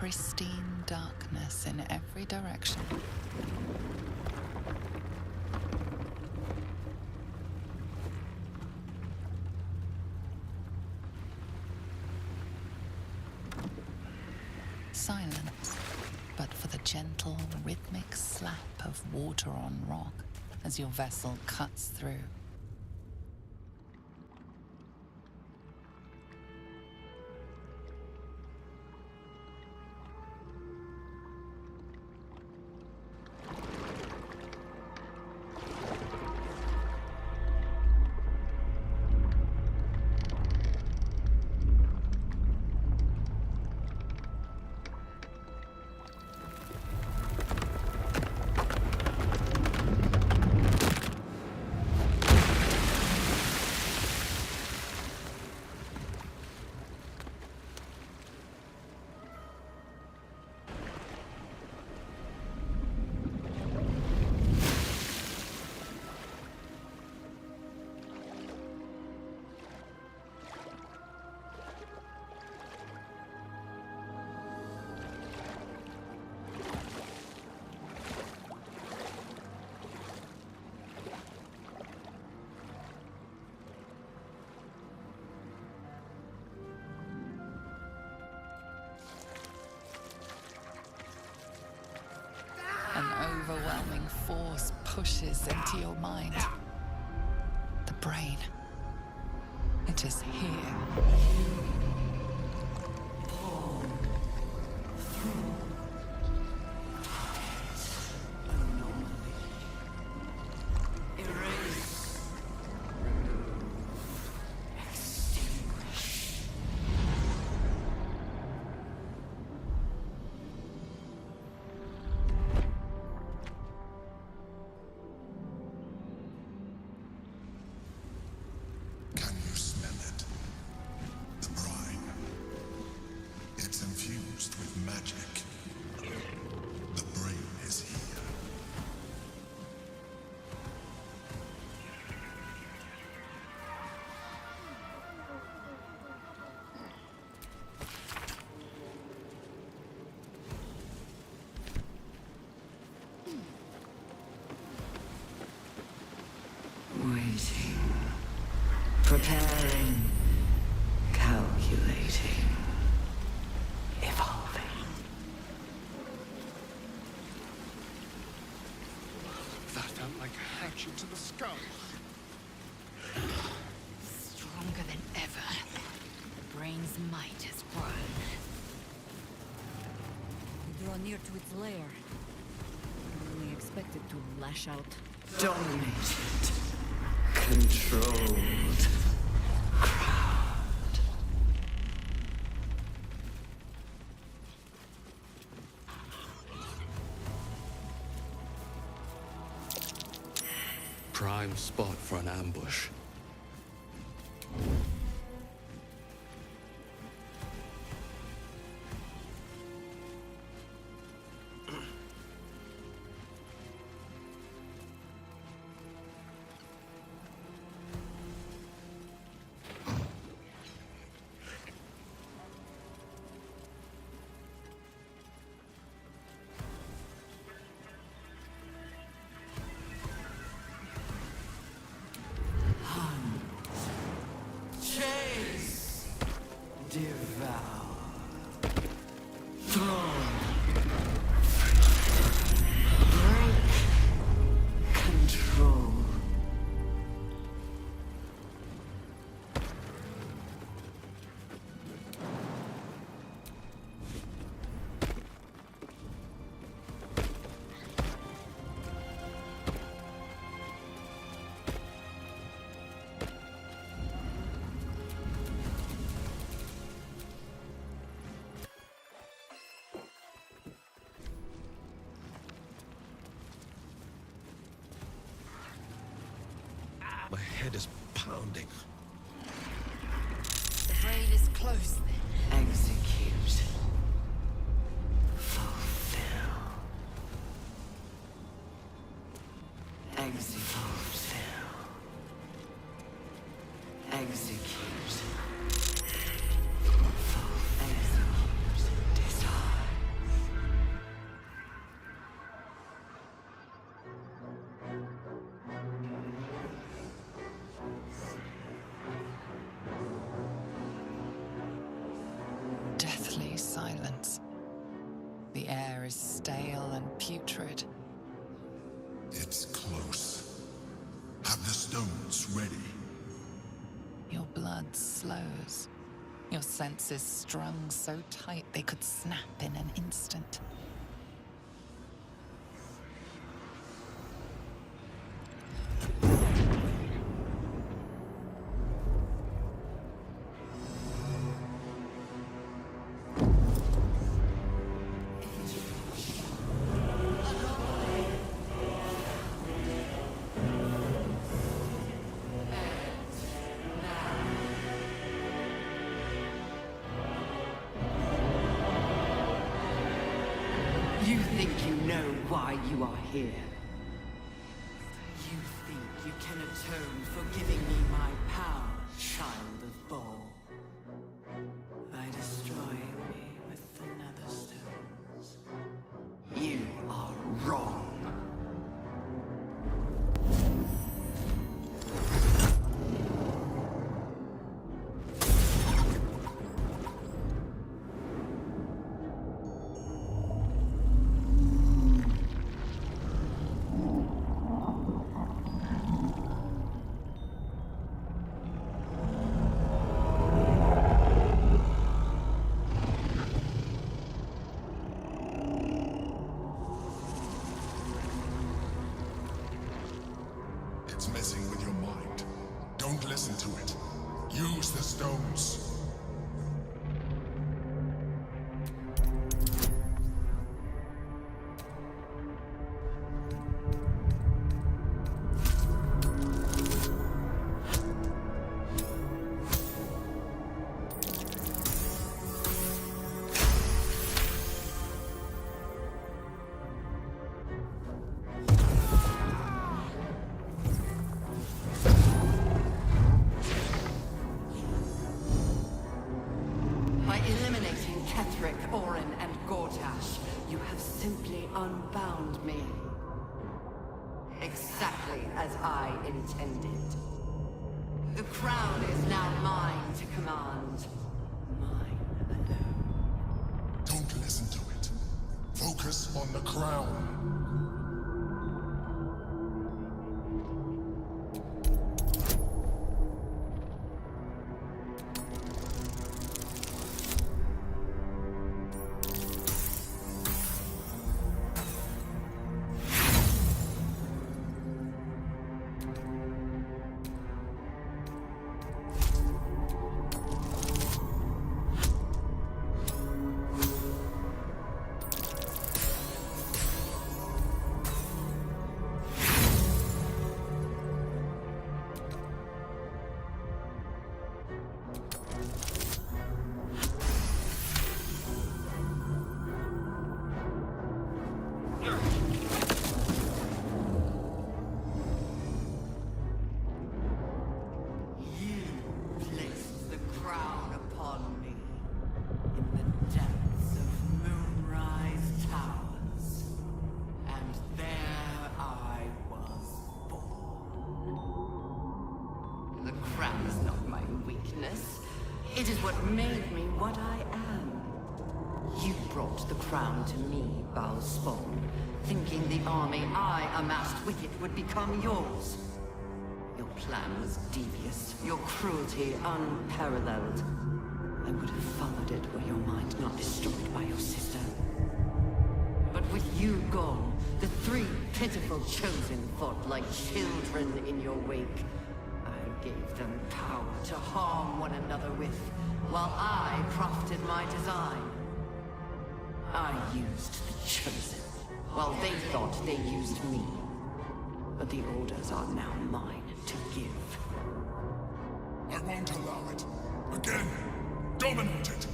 pristine darkness in every direction. Silence, but for the gentle, rhythmic slap of water on rock as your vessel cuts through. An overwhelming force pushes into your mind. The brain. It is here. Waiting. Preparing. Calculating. Evolving. That felt like a hatchet to the skull. Stronger than ever. The brain's might has grown. We draw near to its lair. I only expect it to lash out. Dominated. Controlled. Crowd. Prime spot for an ambush. Devour. Throne. Break. Control. My head is pounding. The brain is close then. Execute. Fulfill. Execute. Fulfill. Execute. Execute. Decide. deathly silence. The air is stale and putrid. It's close. Have the stones ready. Your blood slows. Your senses strung so tight they could snap in an instant. You think you know why you are here? You think you can atone for giving me my power, child of Ball? By destroying me with the nether stones? You are wrong. It's messing with your mind. Don't listen to it. Use the stones. By eliminating Ketheric, Orin, and Gortash, you have simply unbound me. Exactly as I intended. The crown is now mine to command. Mine alone. Don't listen to it. Focus on the crown. It is what made me what I am. You brought the crown to me, Baldur, thinking the army I amassed with it would become yours. Your plan was devious, your cruelty unparalleled. I would have followed it were your mind not destroyed by your sister. But with you gone, the three pitiful chosen fought like children in your wake. I gave them power to harm one another with, while I crafted my design. I used the chosen, while they thought they used me. But the orders are now mine to give. I won't allow it. Again, dominate it.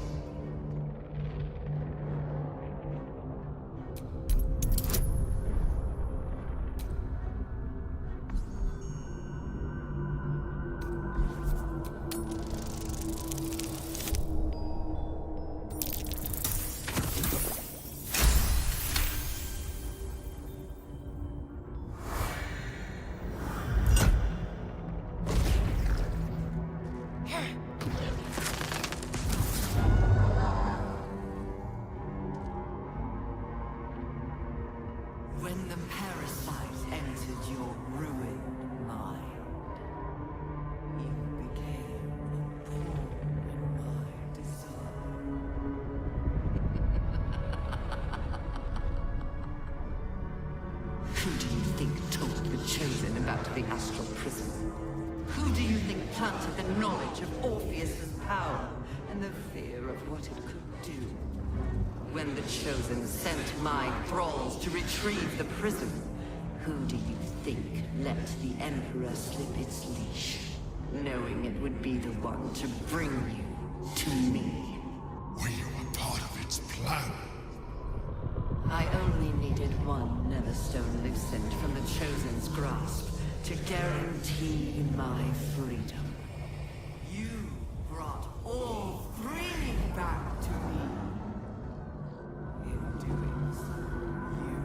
prison? Who do you think planted the knowledge of Orpheus's power and the fear of what it could do? When the Chosen sent my thralls to retrieve the prism, who do you think let the Emperor slip its leash, knowing it would be the one to bring you to me? Were you a part of its plan? I only needed one Neverstone loosened from the Chosen's grasp to guarantee my freedom. You brought all three back to me. In doing so, you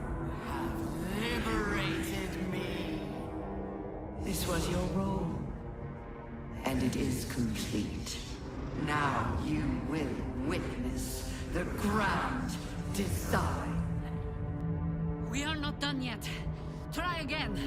have liberated me. This was your role, and it is complete. Now you will witness the grand design. We are not done yet. Try again.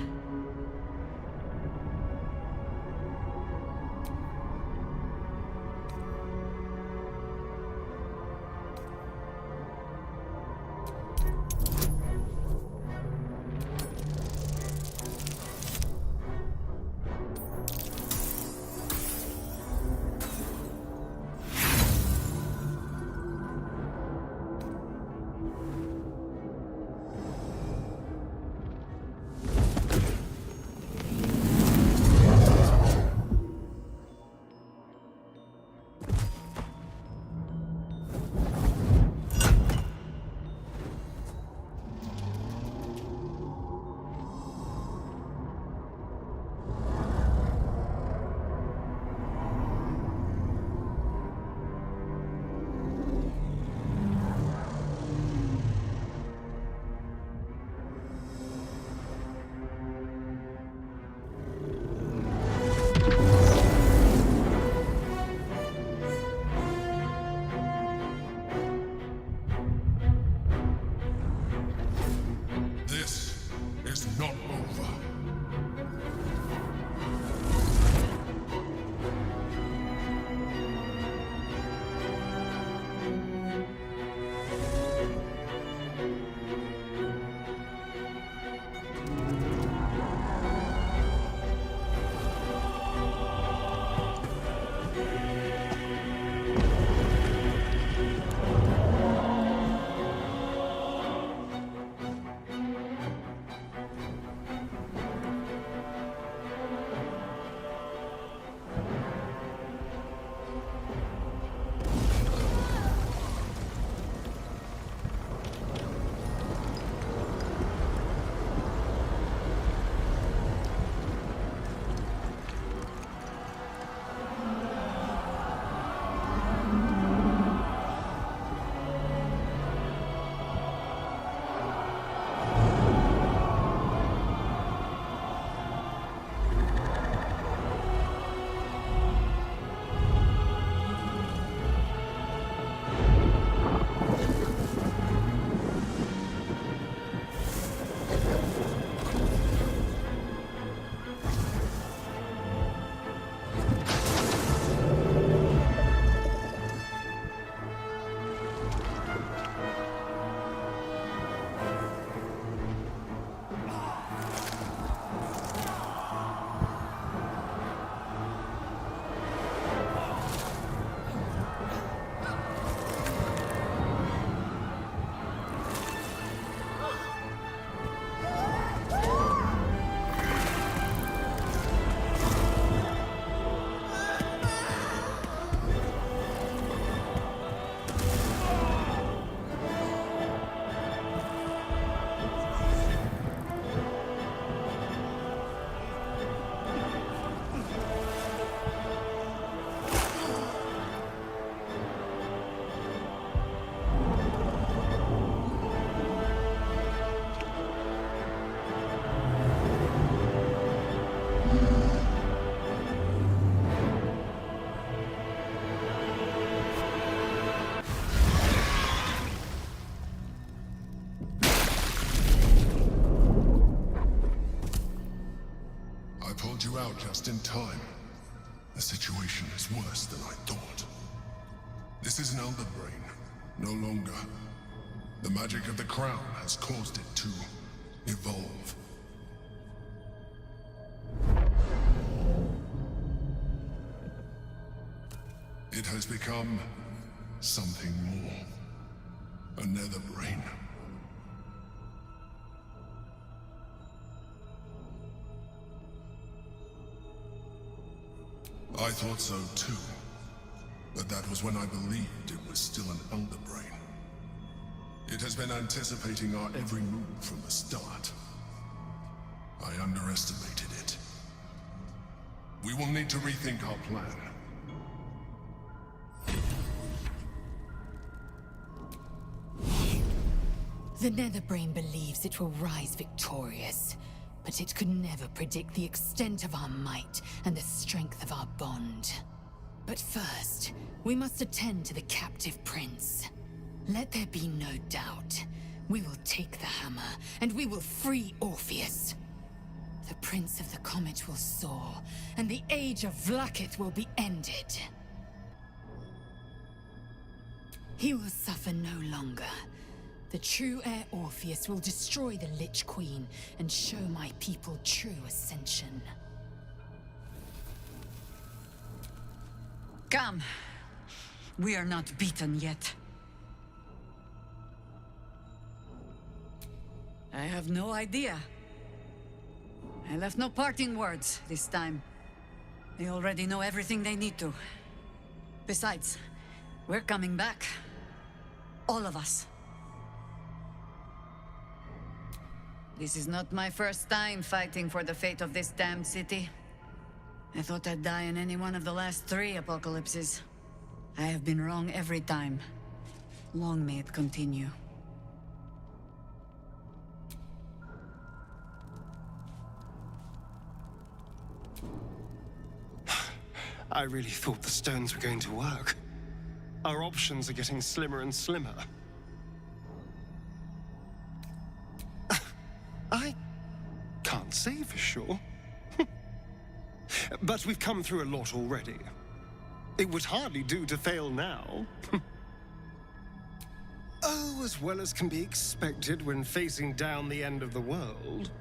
This is not over. You out just in time. The situation is worse than I thought. This is an Elder Brain, no longer. The magic of the crown has caused it to evolve. It has become something more. A nether brain. I thought so too. But that was when I believed it was still an elder brain. It has been anticipating our every move from the start. I underestimated it. We will need to rethink our plan. The Netherbrain believes it will rise victorious, but it could never predict the extent of our might and the strength of our bond. But first, we must attend to the captive prince. Let there be no doubt. We will take the hammer, and we will free Orpheus. The Prince of the Comet will soar, and the age of Vlaakith will be ended. He will suffer no longer. The true heir Orpheus will destroy the Lich Queen and show my people true ascension. Come. We are not beaten yet. I have no idea. I left no parting words this time. They already know everything they need to. Besides, we're coming back. All of us. This is not my first time fighting for the fate of this damned city. I thought I'd die in any one of the last 3 apocalypses. I have been wrong every time. Long may it continue. I really thought the stones were going to work. Our options are getting slimmer and slimmer. I can't say for sure. But we've come through a lot already. It would hardly do to fail now. Oh, as well as can be expected when facing down the end of the world.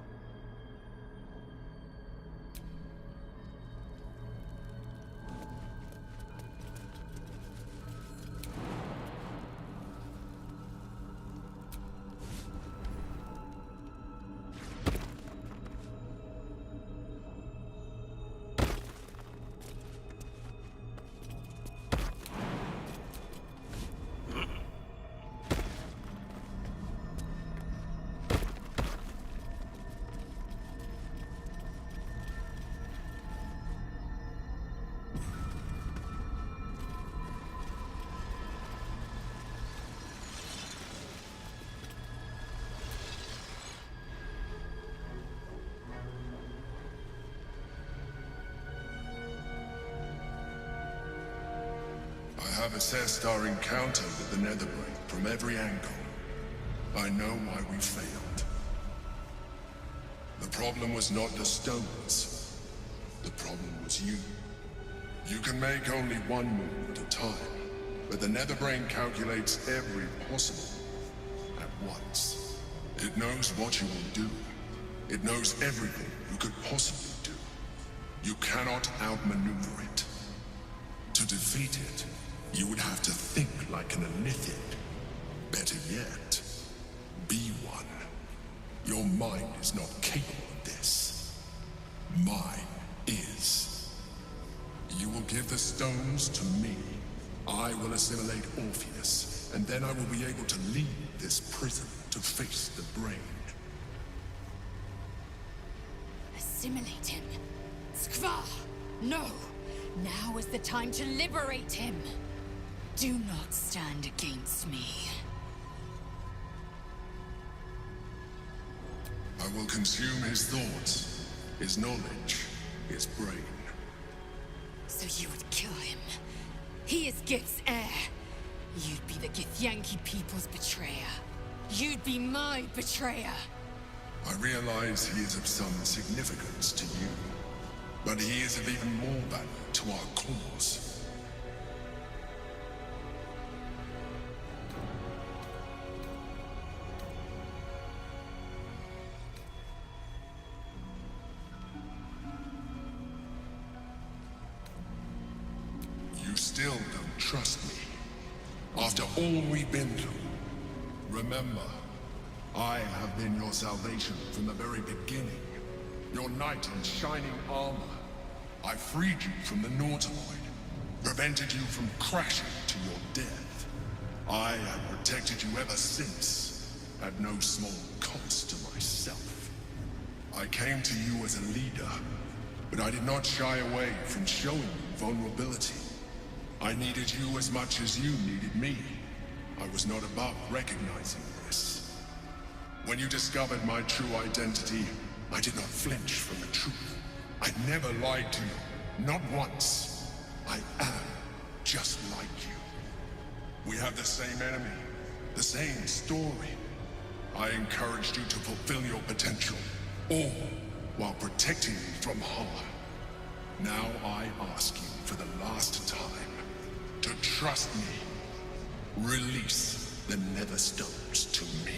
I have assessed our encounter with the Netherbrain from every angle. I know why we failed. The problem was not the stones. The problem was you. You can make only one move at a time, but the Netherbrain calculates every possible move at once. It knows what you will do. It knows everything you could possibly do. You cannot outmaneuver it. To defeat it, you would have to think like an Elithid. Better yet, be one. Your mind is not capable of this. Mine is. You will give the stones to me. I will assimilate Orpheus, and then I will be able to leave this prison to face the brain. Assimilate him. Skva! No! Now is the time to liberate him! Do not stand against me. I will consume his thoughts, his knowledge, his brain. So you would kill him? He is Gith's heir. You'd be the Githyanki people's betrayer. You'd be my betrayer. I realize he is of some significance to you, but he is of even more value to our cause. You still don't trust me. After all we've been through, remember, I have been your salvation from the very beginning. Your knight in shining armor. I freed you from the Nautiloid, prevented you from crashing to your death. I have protected you ever since, at no small cost to myself. I came to you as a leader, but I did not shy away from showing you vulnerability. I needed you as much as you needed me. I was not above recognizing this. When you discovered my true identity, I did not flinch from the truth. I never lied to you, not once. I am just like you. We have the same enemy, the same story. I encouraged you to fulfill your potential, all while protecting you from harm. Now I ask you for the last time to trust me. Release the Netherstones to me.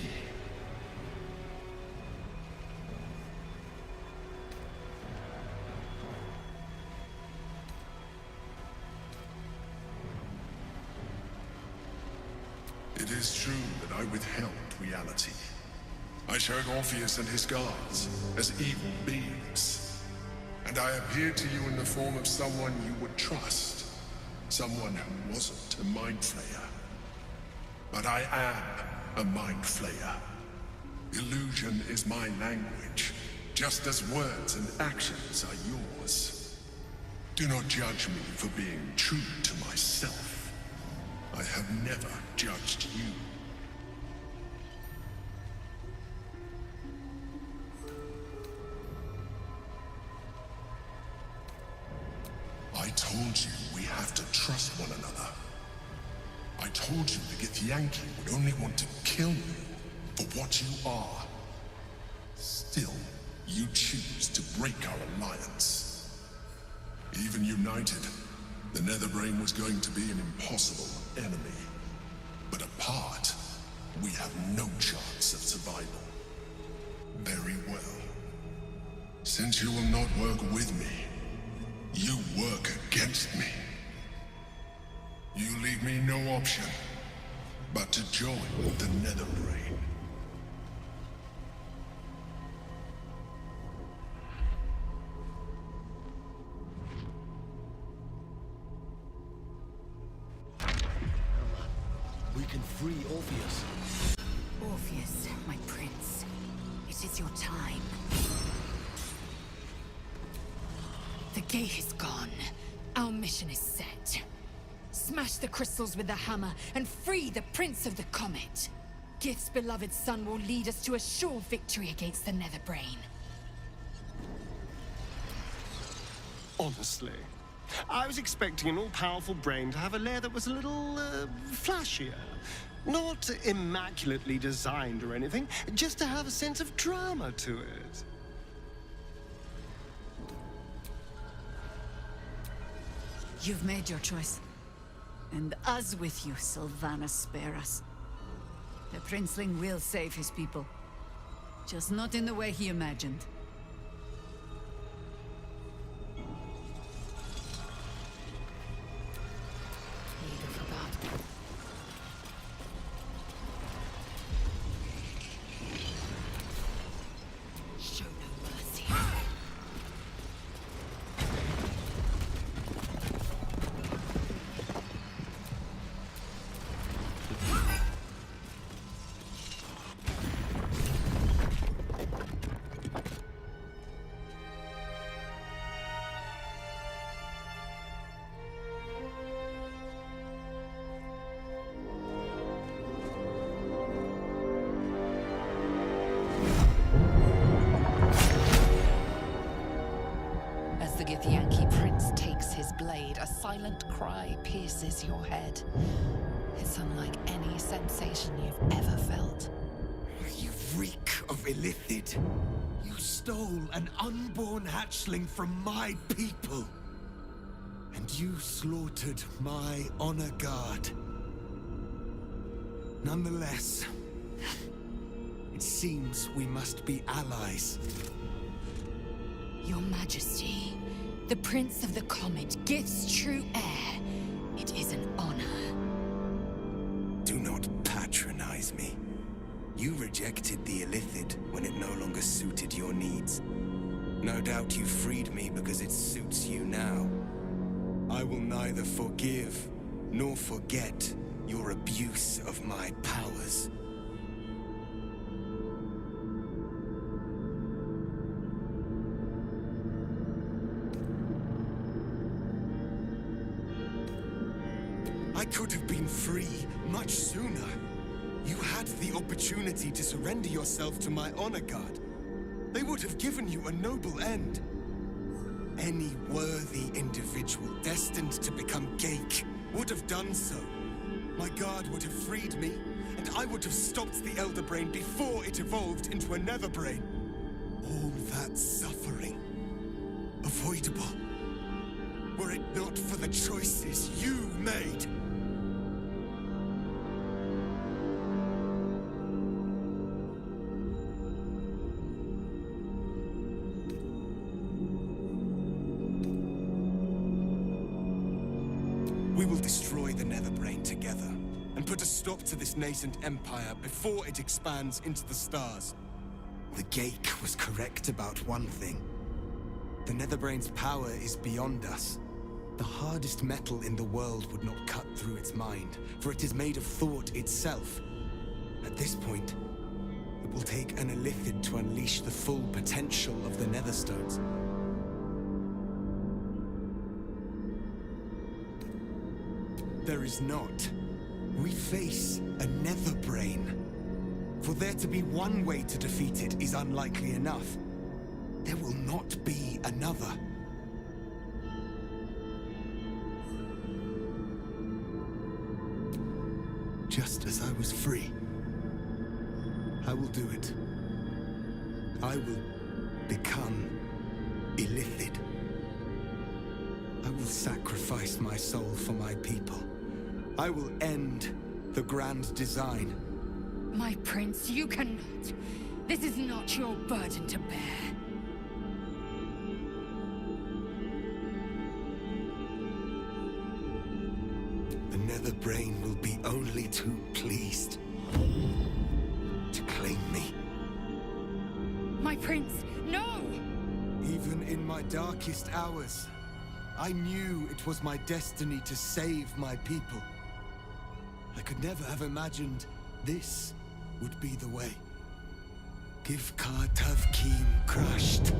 It is true that I withheld reality. I showed Orpheus and his guards as evil beings. And I appeared to you in the form of someone you would trust. Someone who wasn't a Mind Flayer. But I am a Mind Flayer. Illusion is my language, just as words and actions are yours. Do not judge me for being true to myself. I have never judged you. I told you we have to trust one another. I told you the Githyanki would only want to kill you for what you are. Still, you choose to break our alliance. Even united, the Netherbrain was going to be an impossible enemy. But apart, we have no chance of survival. Very well. Since you will not work with me, you work against me. You leave me no option but to join the Netherbrain. We can free Orpheus. Orpheus, my prince, it is your time. The gate is gone. Our mission is set. Smash the crystals with the hammer and free the Prince of the Comet. Gith's beloved son will lead us to a sure victory against the Netherbrain. Honestly, I was expecting an all-powerful brain to have a lair that was a little, flashier. Not immaculately designed or anything, just to have a sense of drama to it. You've made your choice. And us with you, Sylvanas, spare us. The Princeling will save his people. Just not in the way he imagined. Show no mercy. As the Githyanki prince takes his blade, a silent cry pierces your head. It's unlike any sensation you've ever felt. You reek of illithid. You stole an unborn hatchling from my people. And you slaughtered my honor guard. Nonetheless, it seems we must be allies. Your Majesty, the Prince of the Comet, Gith's true heir. It is an honor. rejected the Illithid when it no longer suited your needs. No doubt you freed me because it suits you now. I will neither forgive nor forget your abuse of my powers. I could have been free much sooner. You had the opportunity to surrender yourself to my honor guard. They would have given you a noble end. Any worthy individual destined to become Geik would have done so. My guard would have freed me, and I would have stopped the Elder Brain before it evolved into a Nether Brain. All that suffering, avoidable, were it not for the choices you made. We will destroy the Nether Brain together, and put a stop to this nascent empire before it expands into the stars. The Geik was correct about one thing. The Nether Brain's power is beyond us. The hardest metal in the world would not cut through its mind, for it is made of thought itself. At this point, it will take an Illithid to unleash the full potential of the Netherstones. There is not. We face a Nether Brain. For there to be one way to defeat it is unlikely enough. There will not be another. Just as I was free, I will do it. I will become Illithid. I will sacrifice my soul for my people. I will end the Grand Design. My prince, you cannot. This is not your burden to bear. The Nether Brain will be only too pleased to claim me. My prince, no! Even in my darkest hours, I knew it was my destiny to save my people. I could never have imagined this would be the way. Give Tavkim crushed.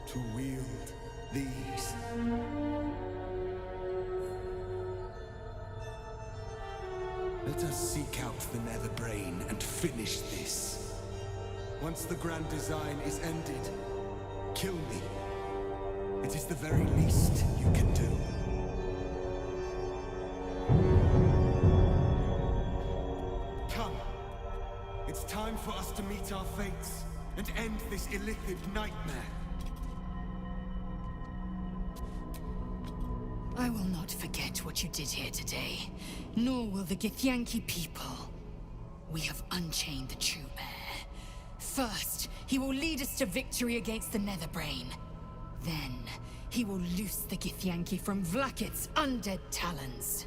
To wield these. Let us seek out the Nether Brain and finish this. Once the Grand Design is ended, kill me. It is the very least you can do. Come. It's time for us to meet our fates and end this Illithid nightmare. I will not forget what you did here today, nor will the Githyanki people. We have unchained the True Bear. First, he will lead us to victory against the Nether Brain. Then, he will loose the Githyanki from Vlakit's undead talons.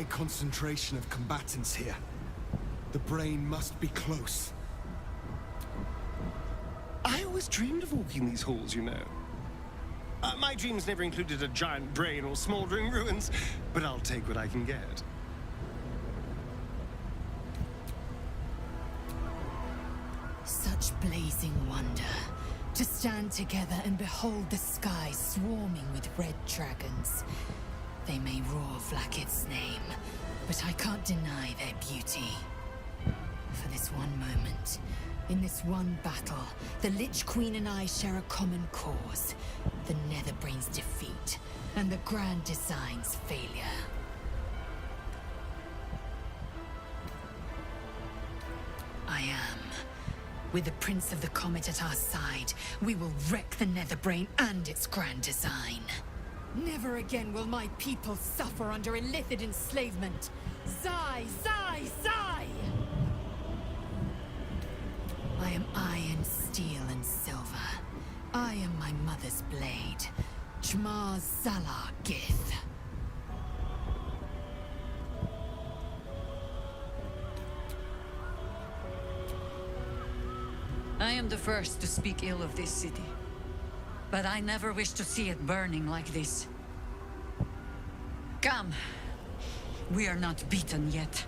high concentration of combatants here. The brain must be close. I always dreamed of walking these halls, you know. My dreams never included a giant brain or smoldering ruins, but I'll take what I can get. Such blazing wonder. To stand together and behold the sky swarming with red dragons. They may roar Vlaakith's name, but I can't deny their beauty. For this one moment, in this one battle, the Lich Queen and I share a common cause. The Netherbrain's defeat, and the Grand Design's failure. I am. With the Prince of the Comet at our side, we will wreck the Netherbrain and its Grand Design. Never again will my people suffer under Illithid enslavement. Sigh, sigh, sigh! I am iron, steel, and silver. I am my mother's blade. Jmar Zalar Gith. I am the first to speak ill of this city. But I never wish to see it burning like this. Come. We are not beaten yet.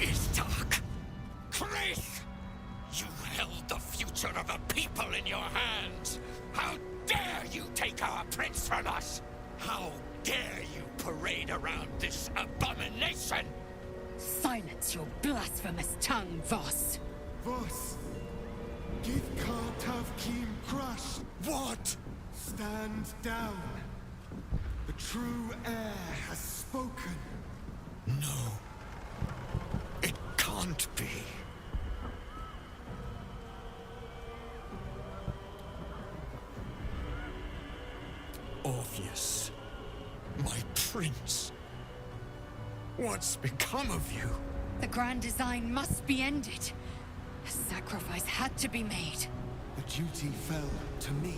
It's dark. Chris! You held the future of the people in your hands. How dare you take our prince from us? How dare you parade around this abomination? Silence your blasphemous tongue, Voss. Voss! Give Kartav Kim crush! What? Stand down. The true heir has spoken. No. It can't be. Orpheus, my prince. What's become of you? The Grand Design must be ended. A sacrifice had to be made. The duty fell to me.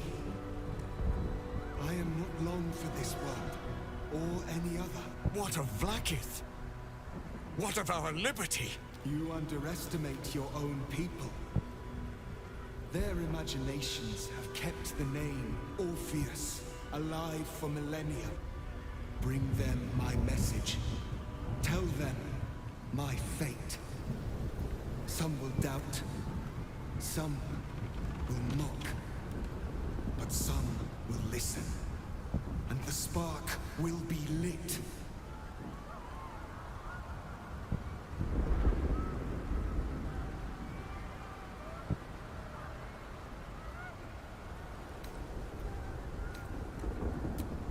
I am not long for this world, or any other. What of Vlaakith? What of our liberty? You underestimate your own people. Their imaginations have kept the name Orpheus alive for millennia. Bring them my message. Tell them my fate. Some will doubt. Some will mock. But some will listen. And the spark will be lit.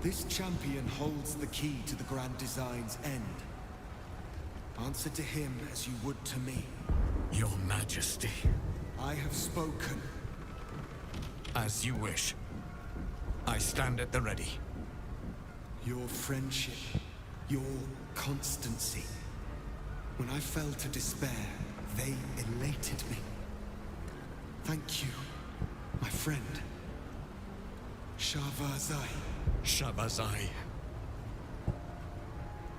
This champion holds the key to the Grand Design's end. Answer to him as you would to me. Your Majesty. I have spoken. As you wish. I stand at the ready. Your friendship, your constancy. When I fell to despair, they elated me. Thank you, my friend. Shavazai. Shavazai.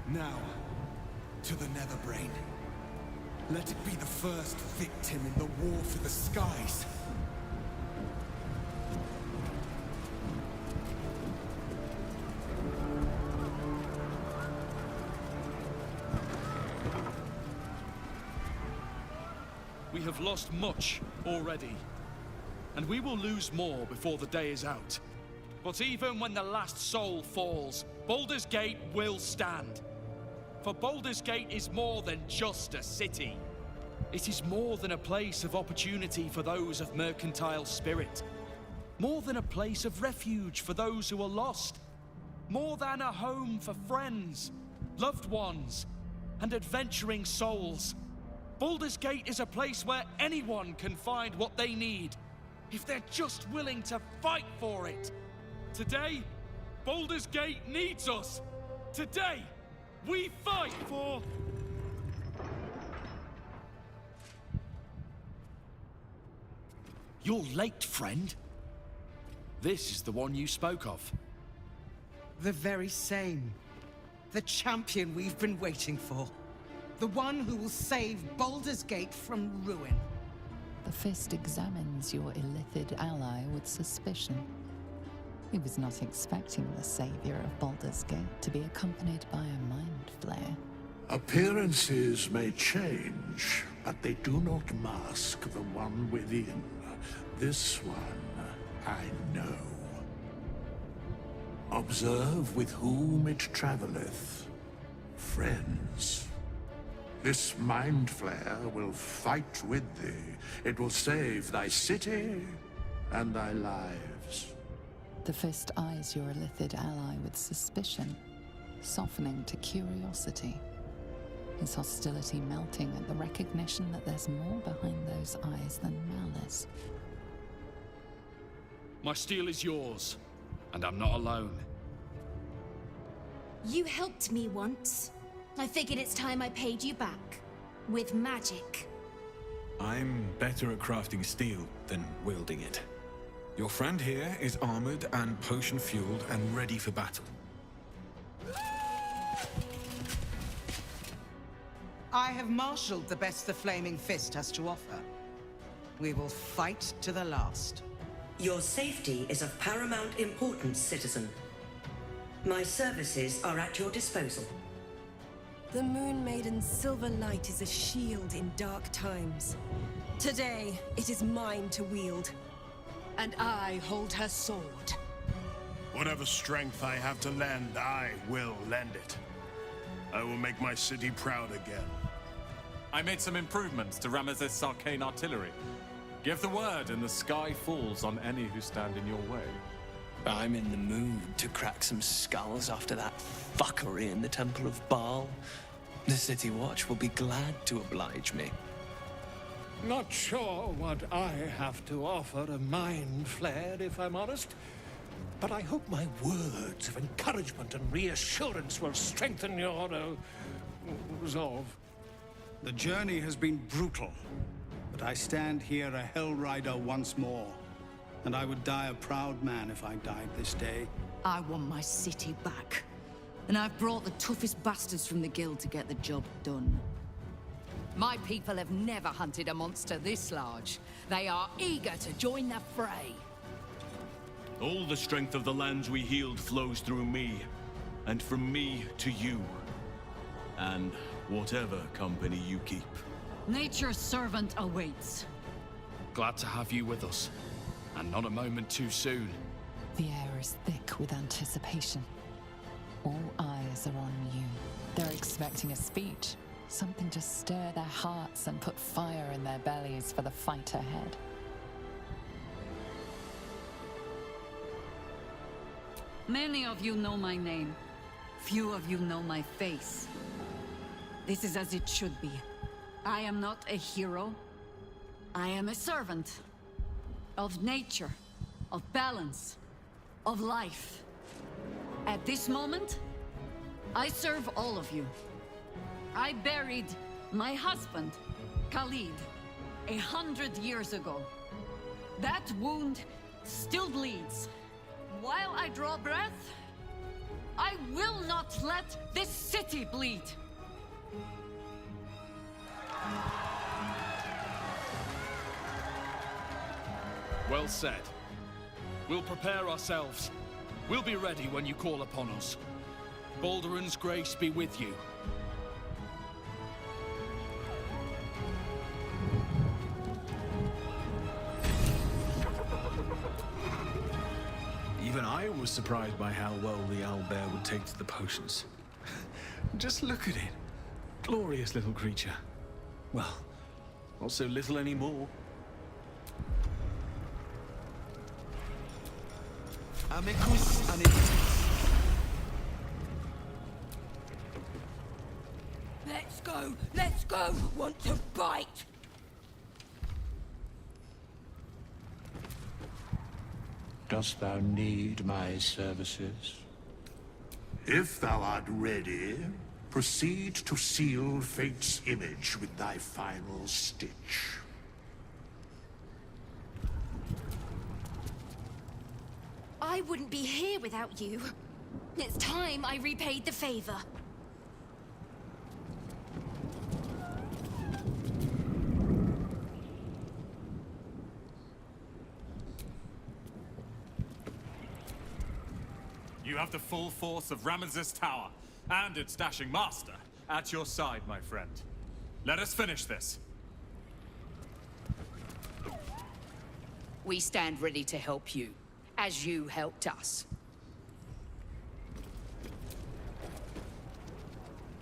Now, to the Netherbrain. Let it be the first victim in the war for the skies. We have lost much already, and we will lose more before the day is out. But even when the last soul falls, Baldur's Gate will stand. For Baldur's Gate is more than just a city. It is more than a place of opportunity for those of mercantile spirit. More than a place of refuge for those who are lost. More than a home for friends, loved ones, and adventuring souls. Baldur's Gate is a place where anyone can find what they need, if they're just willing to fight for it. Today, Baldur's Gate needs us. Today, we fight for You're late, friend. This is the one you spoke of. The very same. The champion we've been waiting for. The one who will save Baldur's Gate from ruin. The Fist examines your illithid ally with suspicion. He was not expecting the savior of Baldur's Gate to be accompanied by a mind flayer. Appearances may change, but they do not mask the one within. This one, I know. Observe with whom it traveleth. Friends. This mind flayer will fight with thee. It will save thy city and thy lives. The Fist eyes your illithid ally with suspicion, softening to curiosity. His hostility melting at the recognition that there's more behind those eyes than malice. My steel is yours, and I'm not alone. You helped me once. I figured it's time I paid you back. With magic. I'm better at crafting steel than wielding it. Your friend here is armored and potion-fueled and ready for battle. I have marshaled the best the Flaming Fist has to offer. We will fight to the last. Your safety is of paramount importance, citizen. My services are at your disposal. The Moon Maiden's silver light is a shield in dark times. Today, it is mine to wield. And I hold her sword. Whatever strength I have to lend, I will lend it. I will make my city proud again. I made some improvements to Ramesses' arcane artillery. Give the word and the sky falls on any who stand in your way. I'm in the mood to crack some skulls after that fuckery in the Temple of Baal. The City Watch will be glad to oblige me. Not sure what I have to offer a mind flayer, if I'm honest. But I hope my words of encouragement and reassurance will strengthen your resolve. The journey has been brutal, but I stand here a Hell Rider once more. And I would die a proud man if I died this day. I want my city back. And I've brought the toughest bastards from the guild to get the job done. My people have never hunted a monster this large. They are eager to join the fray. All the strength of the lands we healed flows through me, and from me to you. And whatever company you keep. Nature's servant awaits. Glad to have you with us. And not a moment too soon. The air is thick with anticipation. All eyes are on you. They're expecting a speech. Something to stir their hearts and put fire in their bellies for the fight ahead. Many of you know my name. Few of you know my face. This is as it should be. I am not a hero. I am a servant. Of nature, of balance, of life. At this moment, I serve all of you. I buried my husband, Khalid, 100 years ago. That wound still bleeds. While I draw breath, I will not let this city bleed. Well said. We'll prepare ourselves. We'll be ready when you call upon us. Balduran's grace be with you. Even I was surprised by how well the owlbear would take to the potions. Just look at it. Glorious little creature. Well, not so little anymore. Amicus animus. Let's go! Want to bite? Dost thou need my services? If thou art ready, proceed to seal Fate's image with thy final stitch. I wouldn't be here without you. It's time I repaid the favor. You have the full force of Ramesses Tower and its dashing master at your side, my friend. Let us finish this. We stand ready to help you, as you helped us.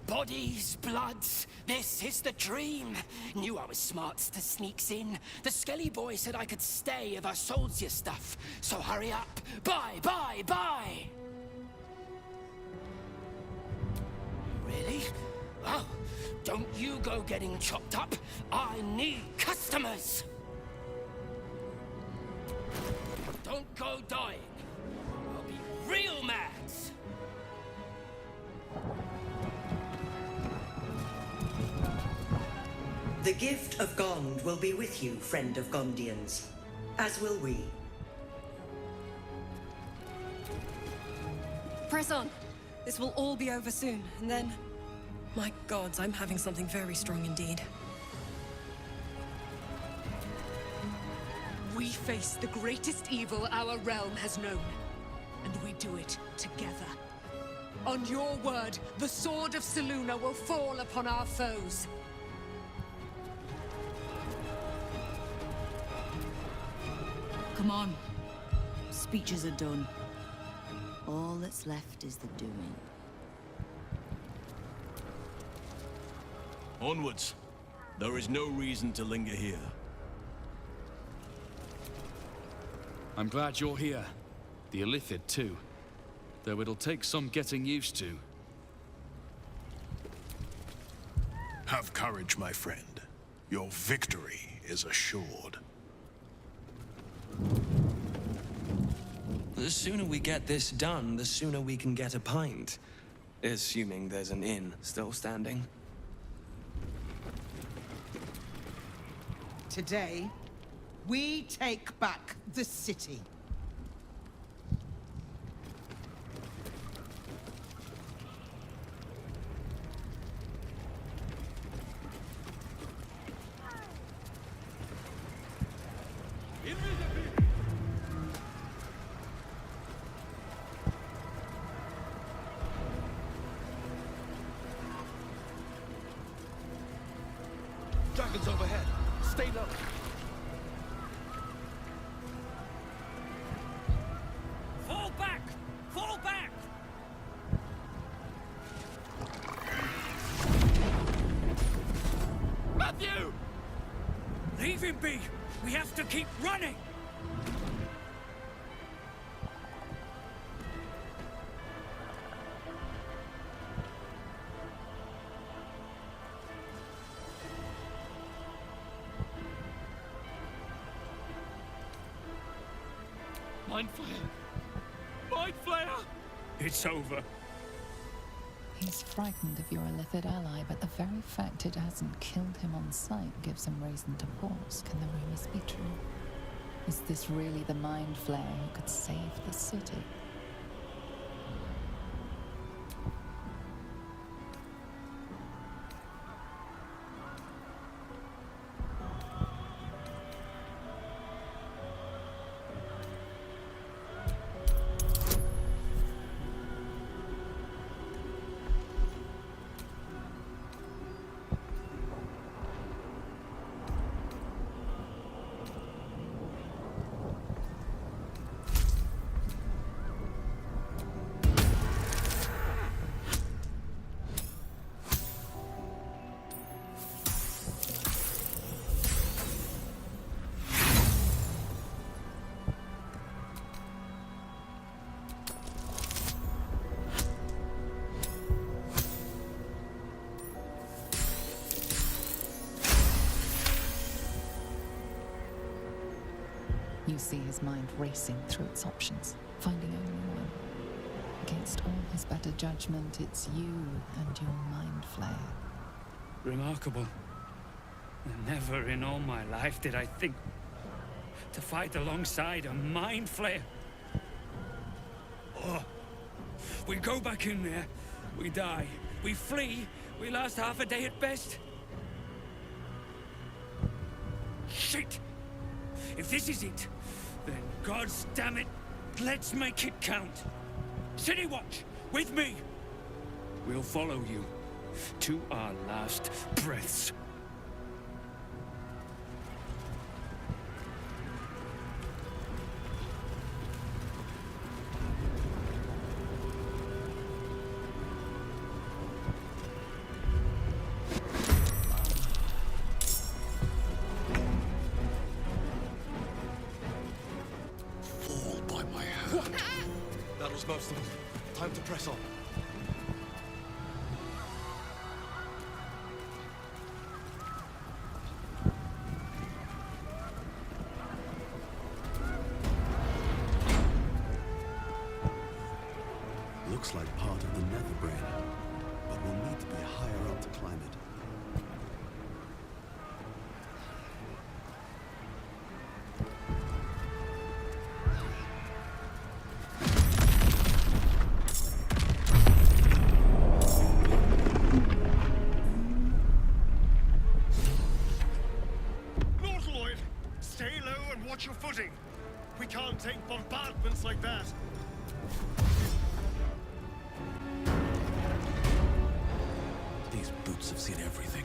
Bodies, bloods, this is the dream. Knew I was smart to sneaks in. The skelly boy said I could stay if I sold your stuff. So hurry up. Bye, bye, bye! Really? Oh, don't you go getting chopped up. I need customers! Don't go dying. I'll be real mad. The gift of Gond will be with you, friend of Gondians. As will we. Press on. This will all be over soon, and then... My gods, I'm having something very strong indeed. We face the greatest evil our realm has known, and we do it together. On your word, the sword of Selûne will fall upon our foes. Come on. Speeches are done. All that's left is the doing. Onwards. There is no reason to linger here. I'm glad you're here. The Illithid, too. Though it'll take some getting used to. Have courage, my friend. Your victory is assured. The sooner we get this done, the sooner we can get a pint. Assuming there's an inn still standing. Today, we take back the city. Dragons overhead. Stay low. Fall back! Fall back! Matthew! Leave him be! We have to keep running! Mind Flayer! Mind Flayer! It's over. He's frightened of your Illithid ally, but the very fact it hasn't killed him on sight gives him reason to pause. Can the rumors be true? Is this really the Mind Flayer who could save the city? You see his mind racing through its options, finding only one. Against all his better judgment, it's you and your Mind Flayer. Remarkable. Never in all my life did I think to fight alongside a Mind Flayer. Oh. We go back in there, we die. We flee, we last half a day at best. Shit! If this is it, then God's damn it, let's make it count. City Watch, with me! We'll follow you to our last breaths. Fall by my hand. That was most of them. Time to press on. Looks like part of the nether brain, but we'll need to be higher up to climb it. Lord Lloyd, stay low and watch your footing. We can't take bombardments like that. These boots have seen everything.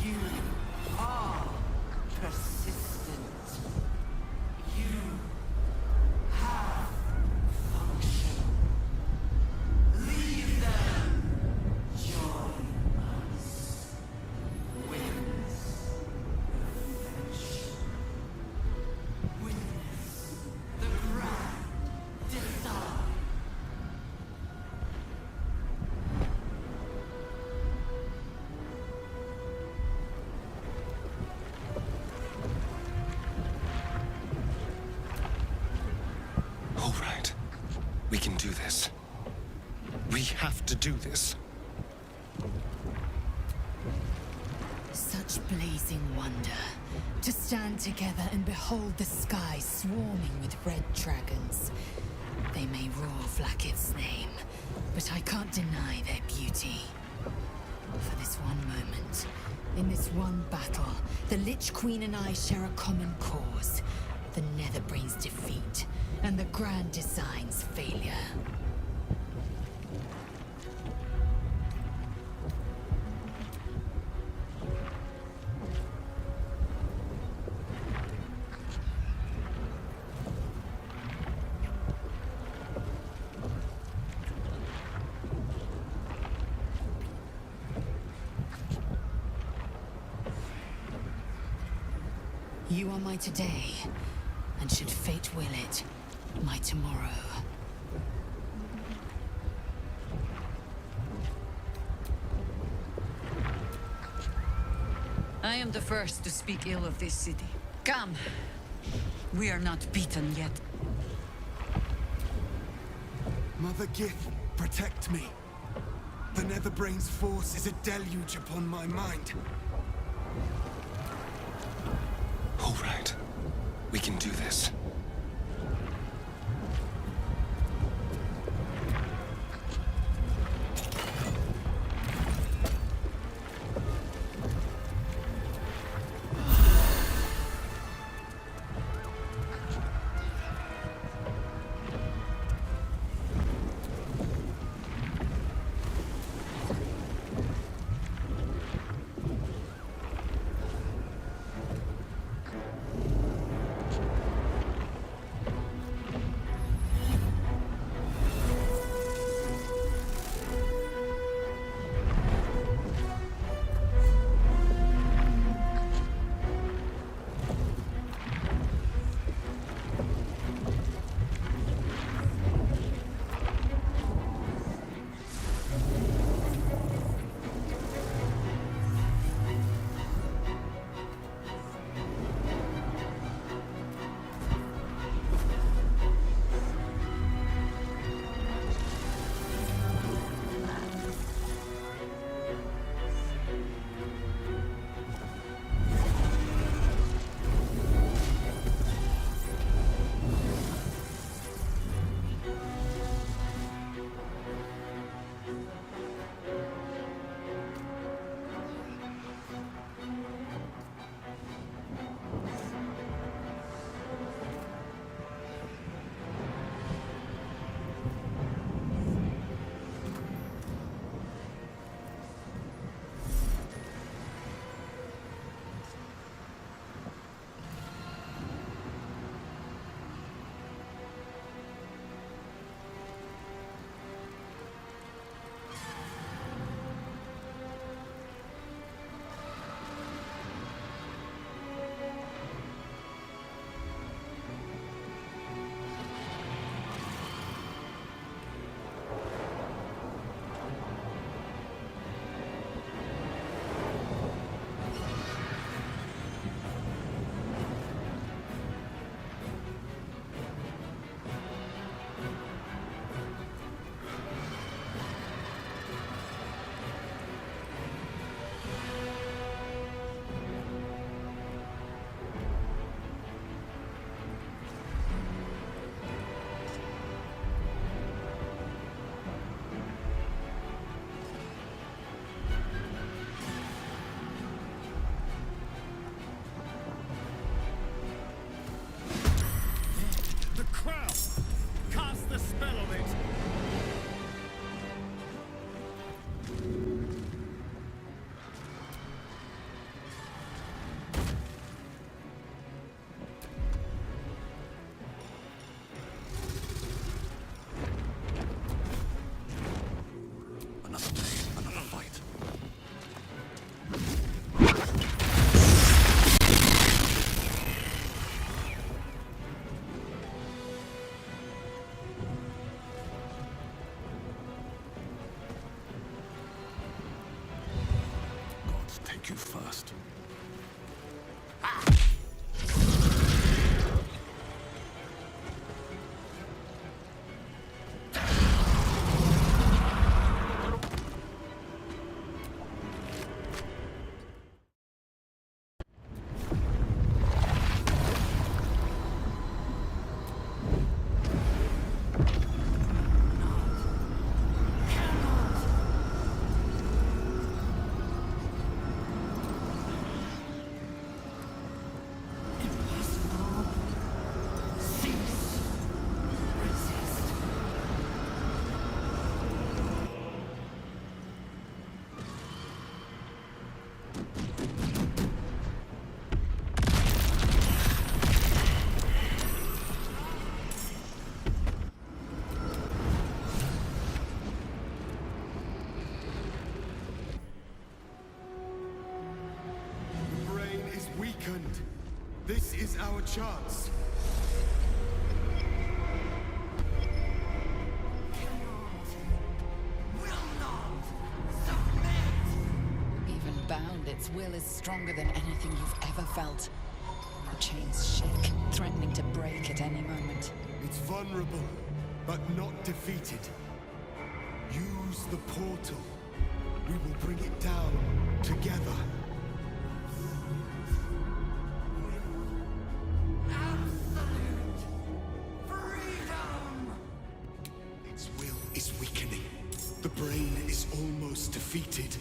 You are persistent. You have function. Leave them. Join us. Witness perfection. Witness the grand design. All right. We can do this. We have to do this. Such blazing wonder. To stand together and behold the sky swarming with red dragons. They may roar Vlaakith's name, but I can't deny their beauty. For this one moment, in this one battle, the Lich Queen and I share a common cause. The Netherbrain's defeat, and the Grand Design's failure. You are my today, and should fate will it, my tomorrow. I am the first to speak ill of this city. Come. We are not beaten yet. Mother Gith, protect me. The Netherbrain's force is a deluge upon my mind. All right. We can do this. take you first. This is our chance. Even bound, its will is stronger than anything you've ever felt. The chains shake, threatening to break at any moment. It's vulnerable, but not defeated. Use the portal. We will bring it down together. Its will is weakening. The brain is almost defeated.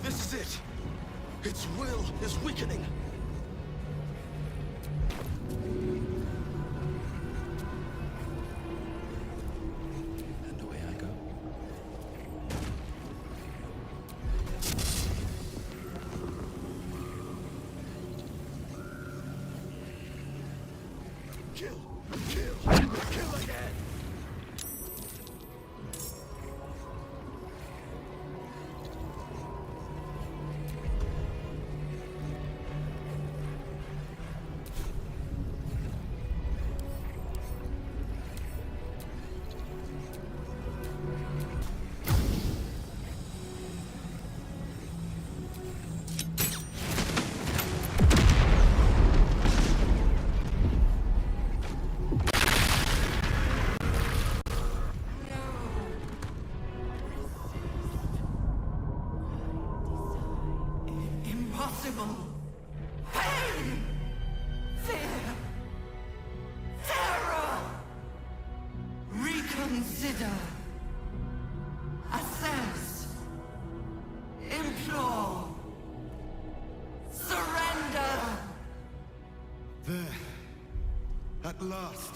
This is it! Its will is weakening! And away I go. Kill! Kill! Kill again! Impossible! Pain! Fear! Terror! Reconsider! Assess! Implore! Surrender! There. At last.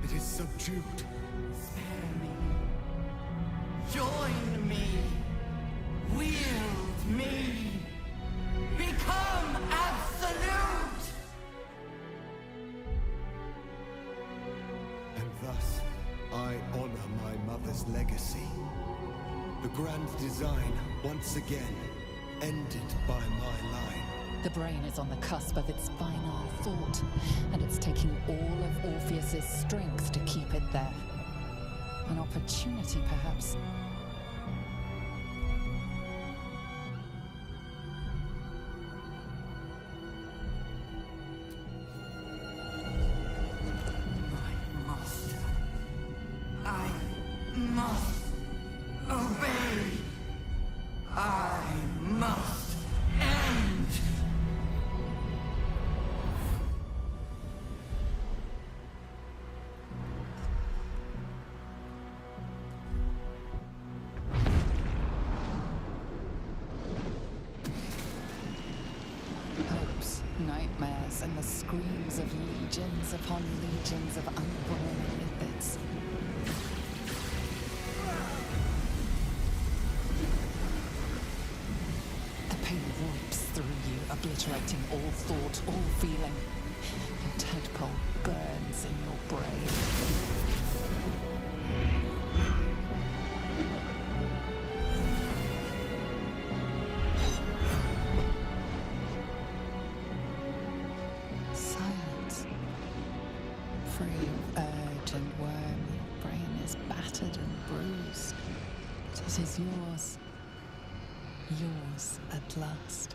It is subdued. Spare me. Join me. Wield me. Become absolute! And thus, I honor my mother's legacy. The grand design, once again, ended by my line. The brain is on the cusp of its final thought, and it's taking all of Orpheus's strength to keep it there. An opportunity, perhaps. I must obey. I must end. nightmares and the screams of legions upon legions of unborn lithids. The pain rips through you, obliterating all thought, all feeling. Your tadpole burns in your brain. Silence. Free of urge and worm, your brain is battered and bruised. But it is yours. Yours at last.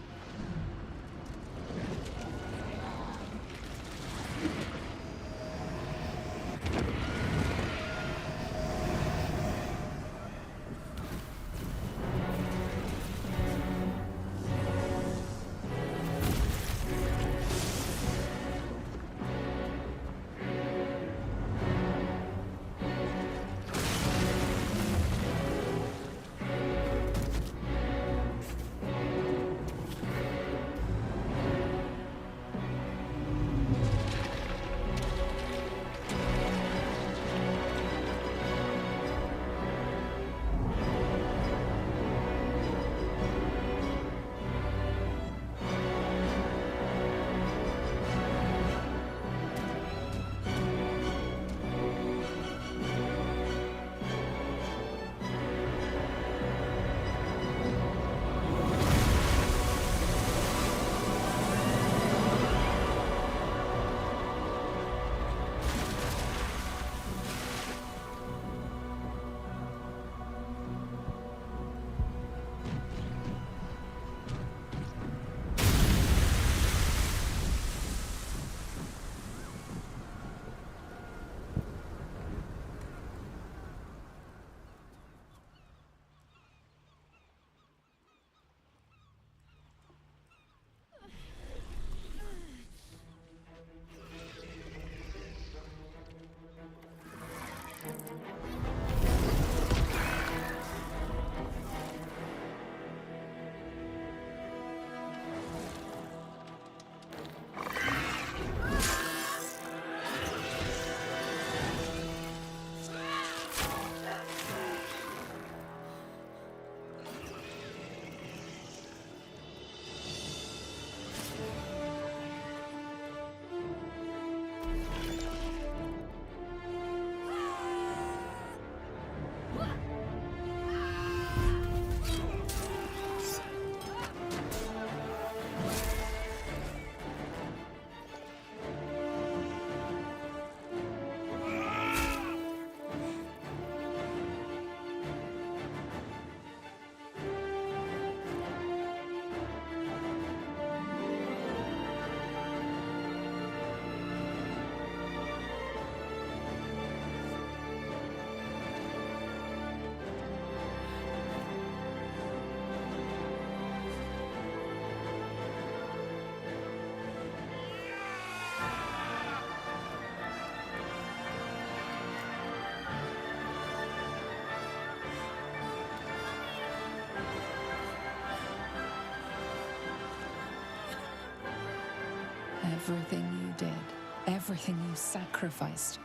Everything you did, everything you sacrificed,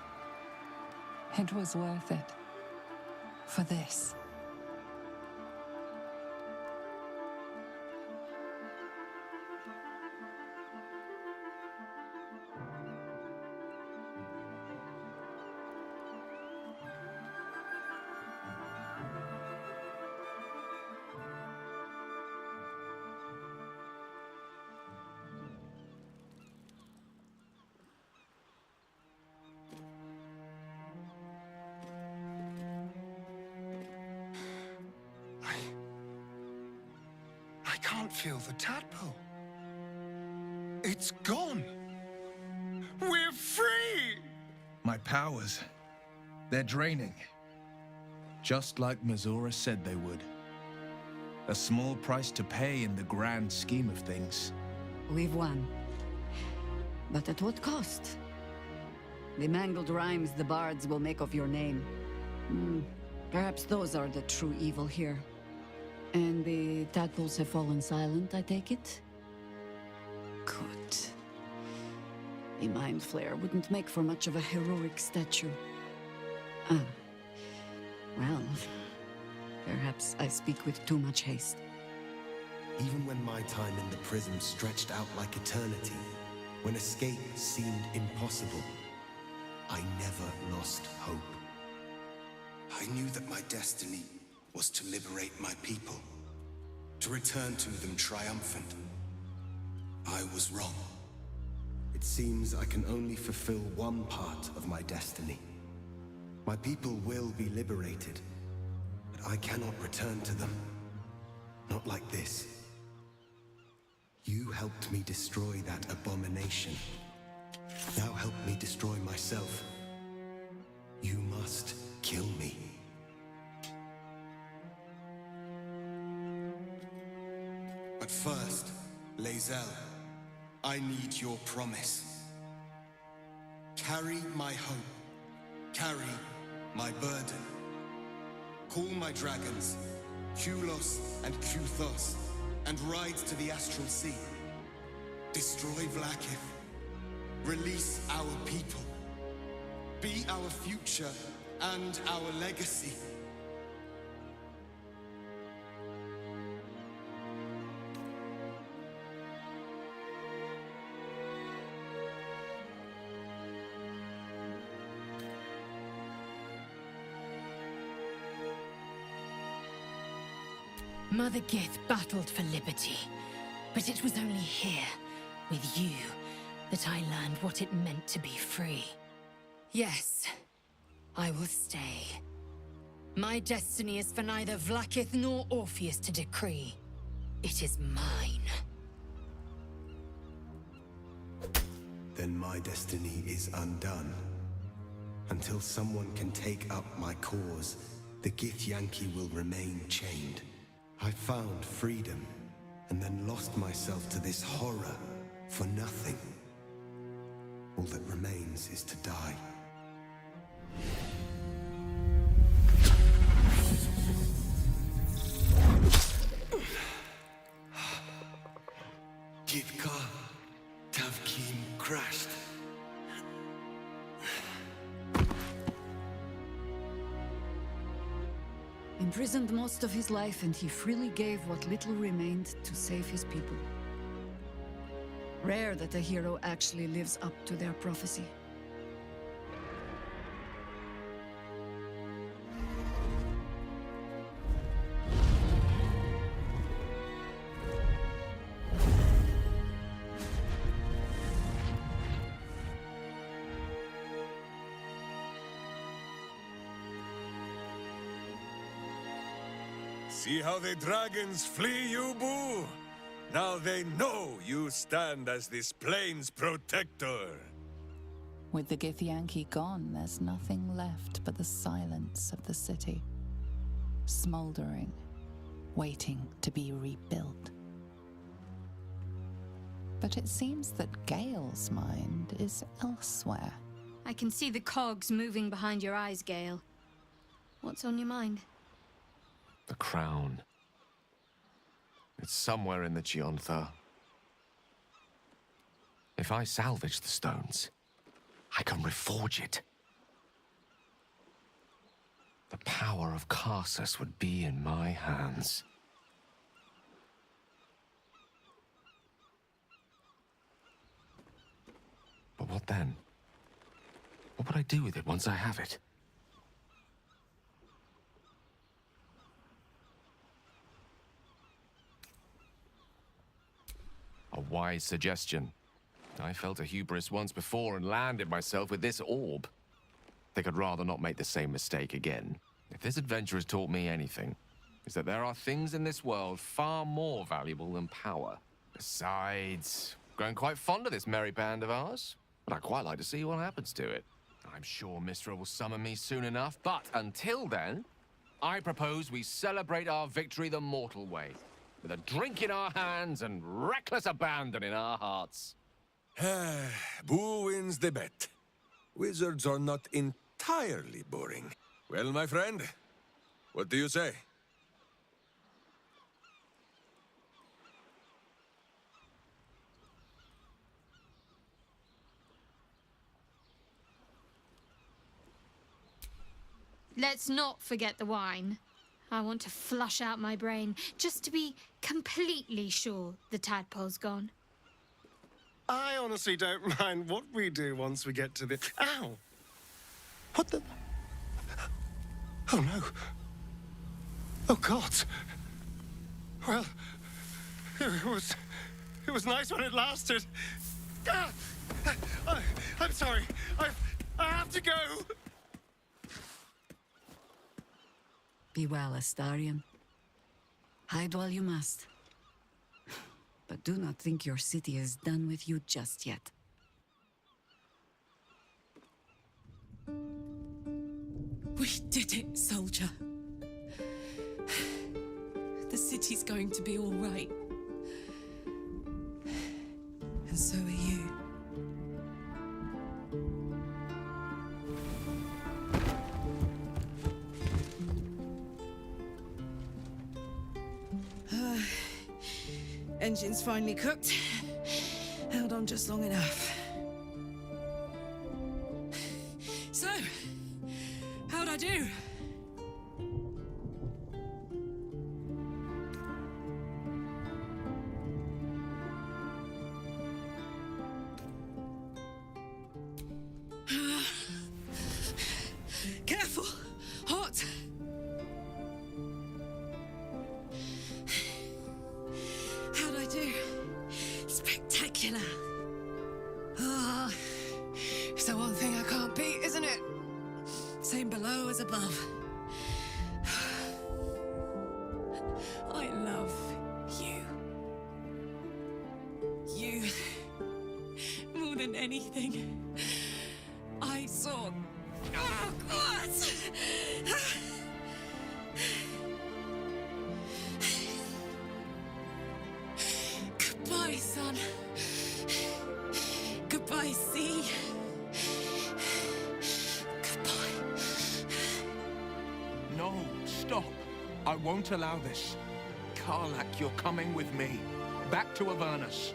it was worth it. For this. I can't feel the tadpole. It's gone. We're free! My powers, they're draining. Just like Mazora said they would. A small price to pay in the grand scheme of things. We've won. But at what cost? The mangled rhymes the bards will make of your name. Perhaps those are the true evil here. And the tadpoles have fallen silent, I take it? Good. A mind flare wouldn't make for much of a heroic statue. Well, perhaps I speak with too much haste. Even when my time in the prism stretched out like eternity, when escape seemed impossible, I never lost hope. I knew that my destiny was to liberate my people, to return to them triumphant. I was wrong. It seems I can only fulfill one part of my destiny. My people will be liberated, but I cannot return to them. Not like this. You helped me destroy that abomination. Now help me destroy myself. You must kill me. But first, Lae'zel, I need your promise. Carry my hope. Carry my burden. Call my dragons, Kulos and Kuthos, and ride to the Astral Sea. Destroy Vlaakith. Release our people. Be our future and our legacy. Mother Gith battled for liberty, but it was only here, with you, that I learned what it meant to be free. Yes, I will stay. My destiny is for neither Vlaakith nor Orpheus to decree. It is mine. Then my destiny is undone. Until someone can take up my cause, the Githyanki will remain chained. I found freedom, and then lost myself to this horror for nothing. All that remains is to die. Githka, Tavkim crashed. Imprisoned most of his life, and he freely gave what little remained to save his people. Rare that a hero actually lives up to their prophecy. See how the dragons flee you, Boo? Now they know you stand as this plane's protector. With the Githyanki gone, there's nothing left but the silence of the city. Smoldering, waiting to be rebuilt. But it seems that Gale's mind is elsewhere. I can see the cogs moving behind your eyes, Gale. What's on your mind? The crown. It's somewhere in the Giontha. If I salvage the stones, I can reforge it. The power of Karsus would be in my hands. But what then? What would I do with it once I have it? A wise suggestion. I felt a hubris once before and landed myself with this orb. I think I'd rather not make the same mistake again. If this adventure has taught me anything, it's that there are things in this world far more valuable than power. Besides, I'm growing quite fond of this merry band of ours, but I'd quite like to see what happens to it. I'm sure Mistra will summon me soon enough, but until then, I propose we celebrate our victory the mortal way, with a drink in our hands and reckless abandon in our hearts. Boo wins the bet. Wizards are not entirely boring. Well, my friend, what do you say? let's not forget the wine. I want to flush out my brain, just to be completely sure the tadpole's gone. I honestly don't mind what we do once we get to the... Ow! What the... Oh, no. Oh, God. Well, it was nice when it lasted. Ah! I'm sorry. I have to go. Be well, Astarion. Hide while you must. But do not think your city is done with you just yet. We did it, soldier. The city's going to be all right. And so are you. Engine's finally cooked. Held on just long enough. So, how'd I do? Careful! Hot! How'd I do? Spectacular! Ah, it's the one thing I can't beat, isn't it? Same below as above. I love you. You. More than anything. I saw... Oh, God! Goodbye, son. Goodbye, sea. Goodbye. No, stop. I won't allow this. Karlak, you're coming with me. Back to Avernus.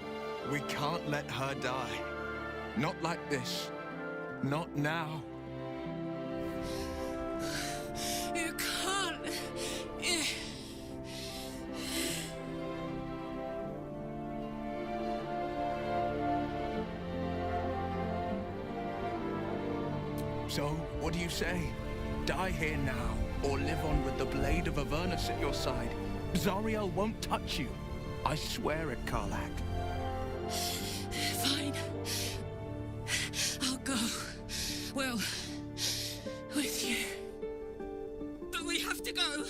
We can't let her die. Not like this. Not now. You can't. So, what do you say? Die here now, or live on with the blade of Avernus at your side. Zariel won't touch you. I swear it, Karlak. Fine. I'll go. Well, with you. But we have to go.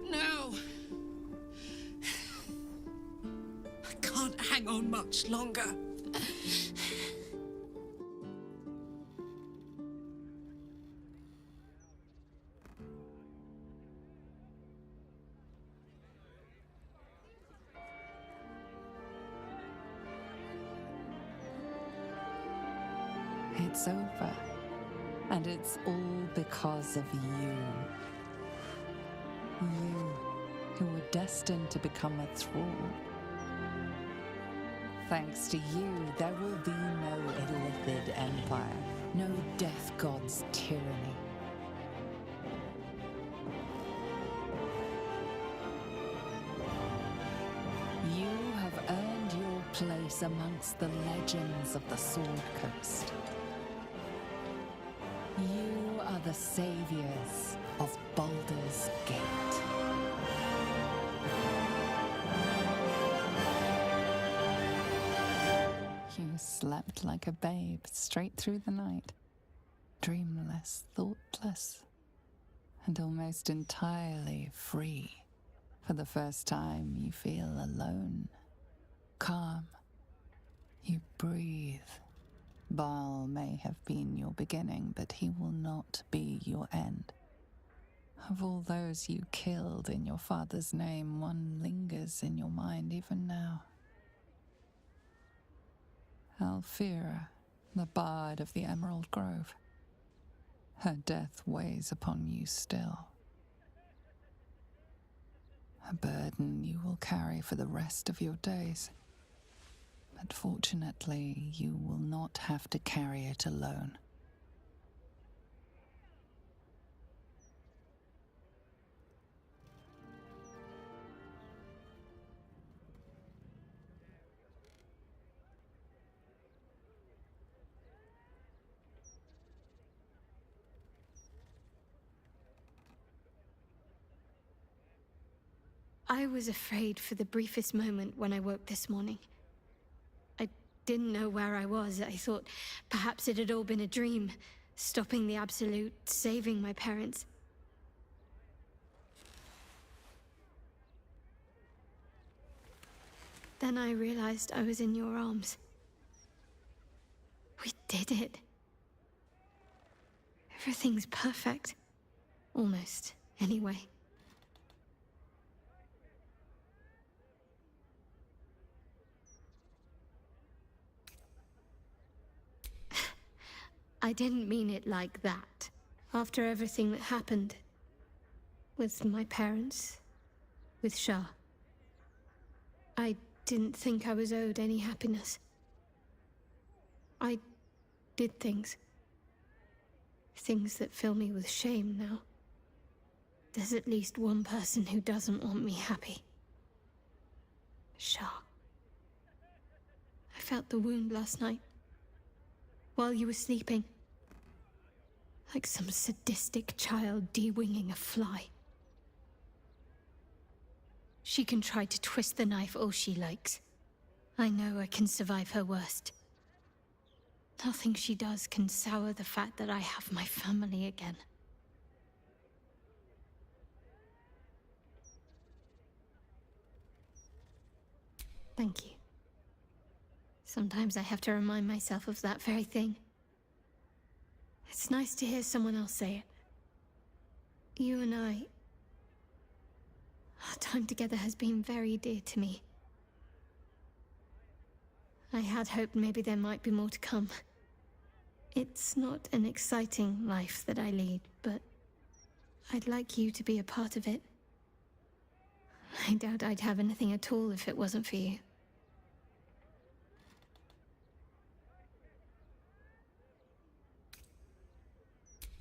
Now. I can't hang on much longer. It's over. And it's all because of you. You, who were destined to become a thrall. Thanks to you, there will be no Illithid Empire, no Death God's tyranny. You have earned your place amongst the legends of the Sword Coast. You are the saviors of Baldur's Gate. You slept like a babe straight through the night, dreamless, thoughtless, and almost entirely free. For the first time, you feel alone, calm. You breathe. Baal may have been your beginning, but he will not be your end. Of all those you killed in your father's name, one lingers in your mind even now. Alfira, the bard of the Emerald Grove. Her death weighs upon you still. A burden you will carry for the rest of your days. But fortunately, you will not have to carry it alone. I was afraid for the briefest moment when I woke this morning. I didn't know where I was. I thought perhaps it had all been a dream, stopping the Absolute, saving my parents. Then I realized I was in your arms. We did it. Everything's perfect. Almost, anyway. I didn't mean it like that. After everything that happened, with my parents, with Shah, I didn't think I was owed any happiness. I did things. Things that fill me with shame now. There's at least one person who doesn't want me happy. Shah. I felt the wound last night, while you were sleeping. Like some sadistic child de-winging a fly. She can try to twist the knife all she likes. I know I can survive her worst. Nothing she does can sour the fact that I have my family again. Thank you. Sometimes I have to remind myself of that very thing. It's nice to hear someone else say it. You and I... Our time together has been very dear to me. I had hoped maybe there might be more to come. It's not an exciting life that I lead, but I'd like you to be a part of it. I doubt I'd have anything at all if it wasn't for you.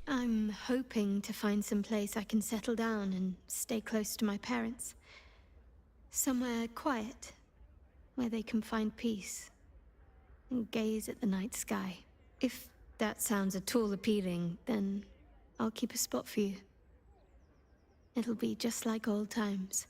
I'm hoping to find some place I can settle down and stay close to my parents. Somewhere quiet, where they can find peace and gaze at the night sky. If that sounds at all appealing, then I'll keep a spot for you. It'll be just like old times.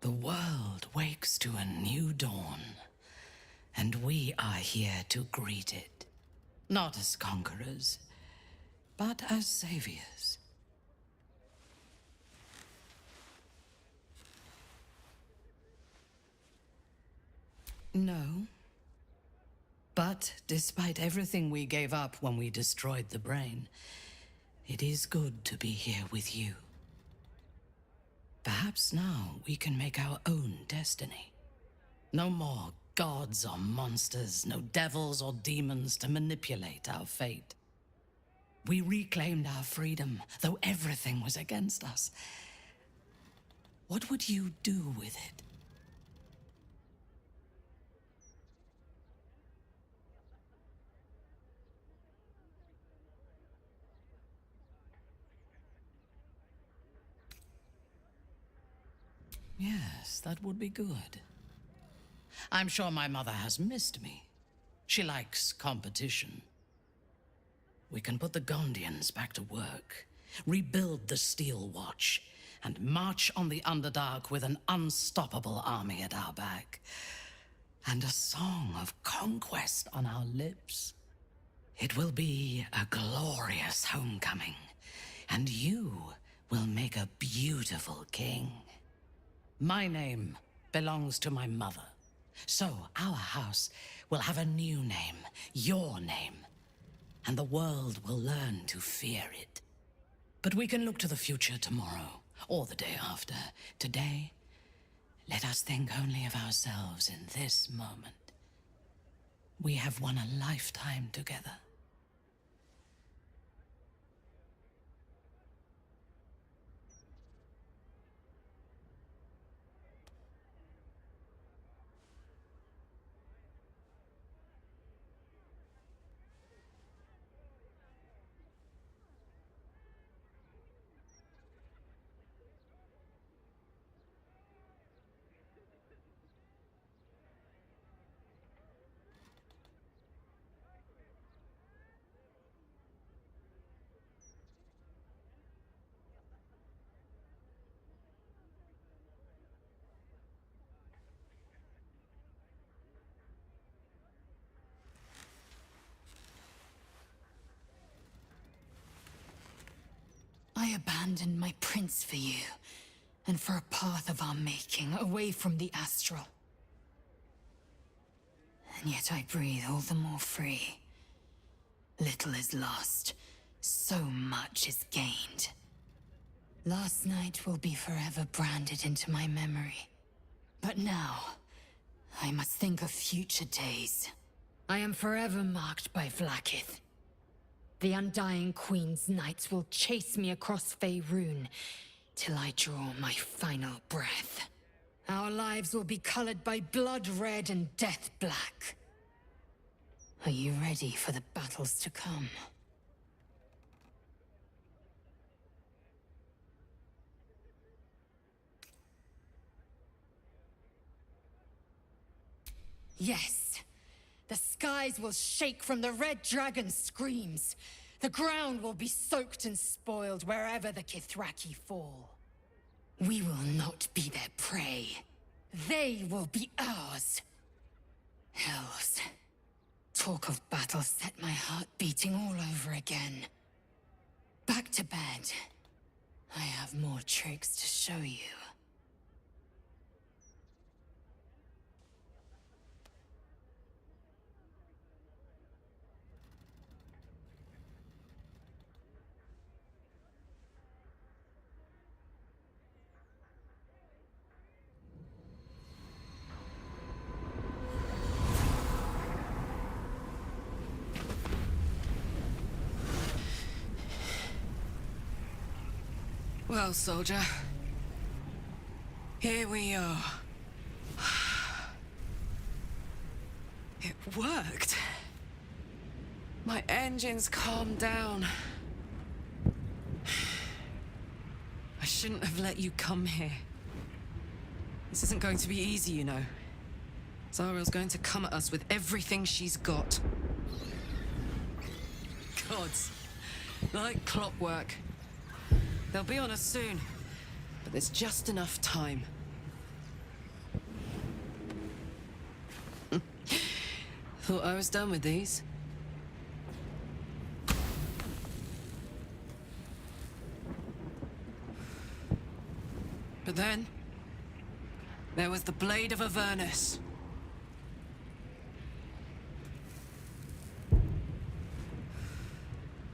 The world wakes to a new dawn, and we are here to greet it. Not as conquerors, but as saviors. No. But despite everything we gave up when we destroyed the brain, it is good to be here with you. Perhaps now we can make our own destiny. No more gods or monsters, no devils or demons to manipulate our fate. We reclaimed our freedom, though everything was against us. What would you do with it? Yes, that would be good. I'm sure my mother has missed me. She likes competition. We can put the Gondians back to work, rebuild the Steel Watch, and march on the Underdark with an unstoppable army at our back. And a song of conquest on our lips. It will be a glorious homecoming, and you will make a beautiful king. My name belongs to my mother, so our house will have a new name, your name, and the world will learn to fear it. But we can look to the future tomorrow, or the day after. Today, let us think only of ourselves in this moment. We have won a lifetime together. I abandoned my prince for you, and for a path of our making, away from the astral. And yet I breathe all the more free. Little is lost, so much is gained. Last night will be forever branded into my memory. But now, I must think of future days. I am forever marked by Vlaakith. The Undying Queen's knights will chase me across Faerun till I draw my final breath. Our lives will be colored by blood red and death black. Are you ready for the battles to come? Yes! The skies will shake from the Red Dragon's screams. The ground will be soaked and spoiled wherever the Kithraki fall. We will not be their prey. They will be ours. Hells. Talk of battle set my heart beating all over again. Back to bed. I have more tricks to show you. Well, soldier. Here we are. It worked. My engines calmed down. I shouldn't have let you come here. This isn't going to be easy, you know. Zariel's going to come at us with everything she's got. Gods. Like clockwork. They'll be on us soon, but there's just enough time. Thought I was done with these. But then, there was the Blade of Avernus.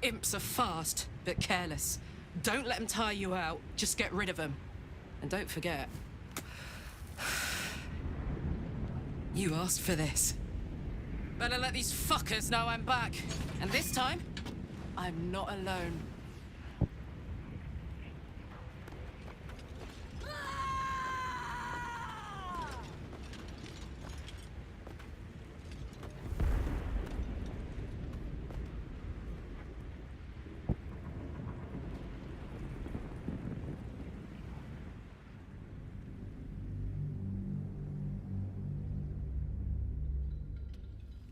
Imps are fast, but careless. Don't let them tire you out, just get rid of them. And don't forget, you asked for this. Better let these fuckers know I'm back. And this time, I'm not alone.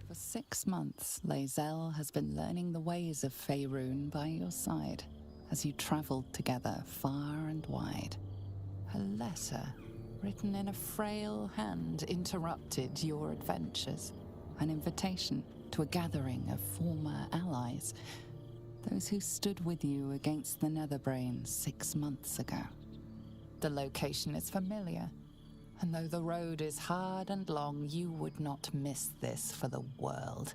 For 6 months, Lae'zel has been learning the ways of Faerun by your side as you traveled together far and wide. A letter, written in a frail hand, interrupted your adventures. An invitation to a gathering of former allies, those who stood with you against the Netherbrain 6 months ago. The location is familiar. And though the road is hard and long, you would not miss this for the world.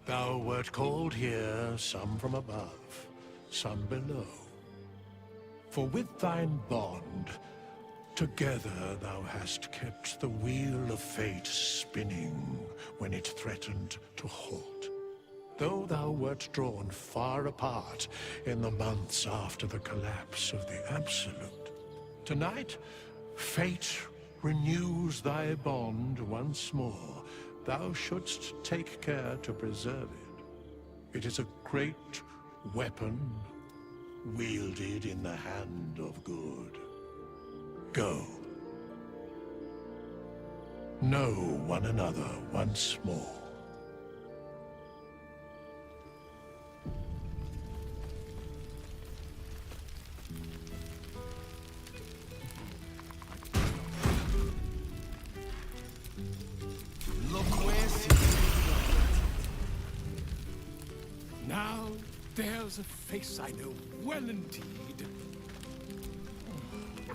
Thou wert called here, some from above, some below. For with thine bond, together thou hast kept the wheel of fate spinning when it threatened to halt. Though thou wert drawn far apart in the months after the collapse of the Absolute, tonight, fate renews thy bond once more. Thou shouldst take care to preserve it. It is a great weapon, wielded in the hand of good. Go. Know one another once more. Look where now there's a face I know well indeed.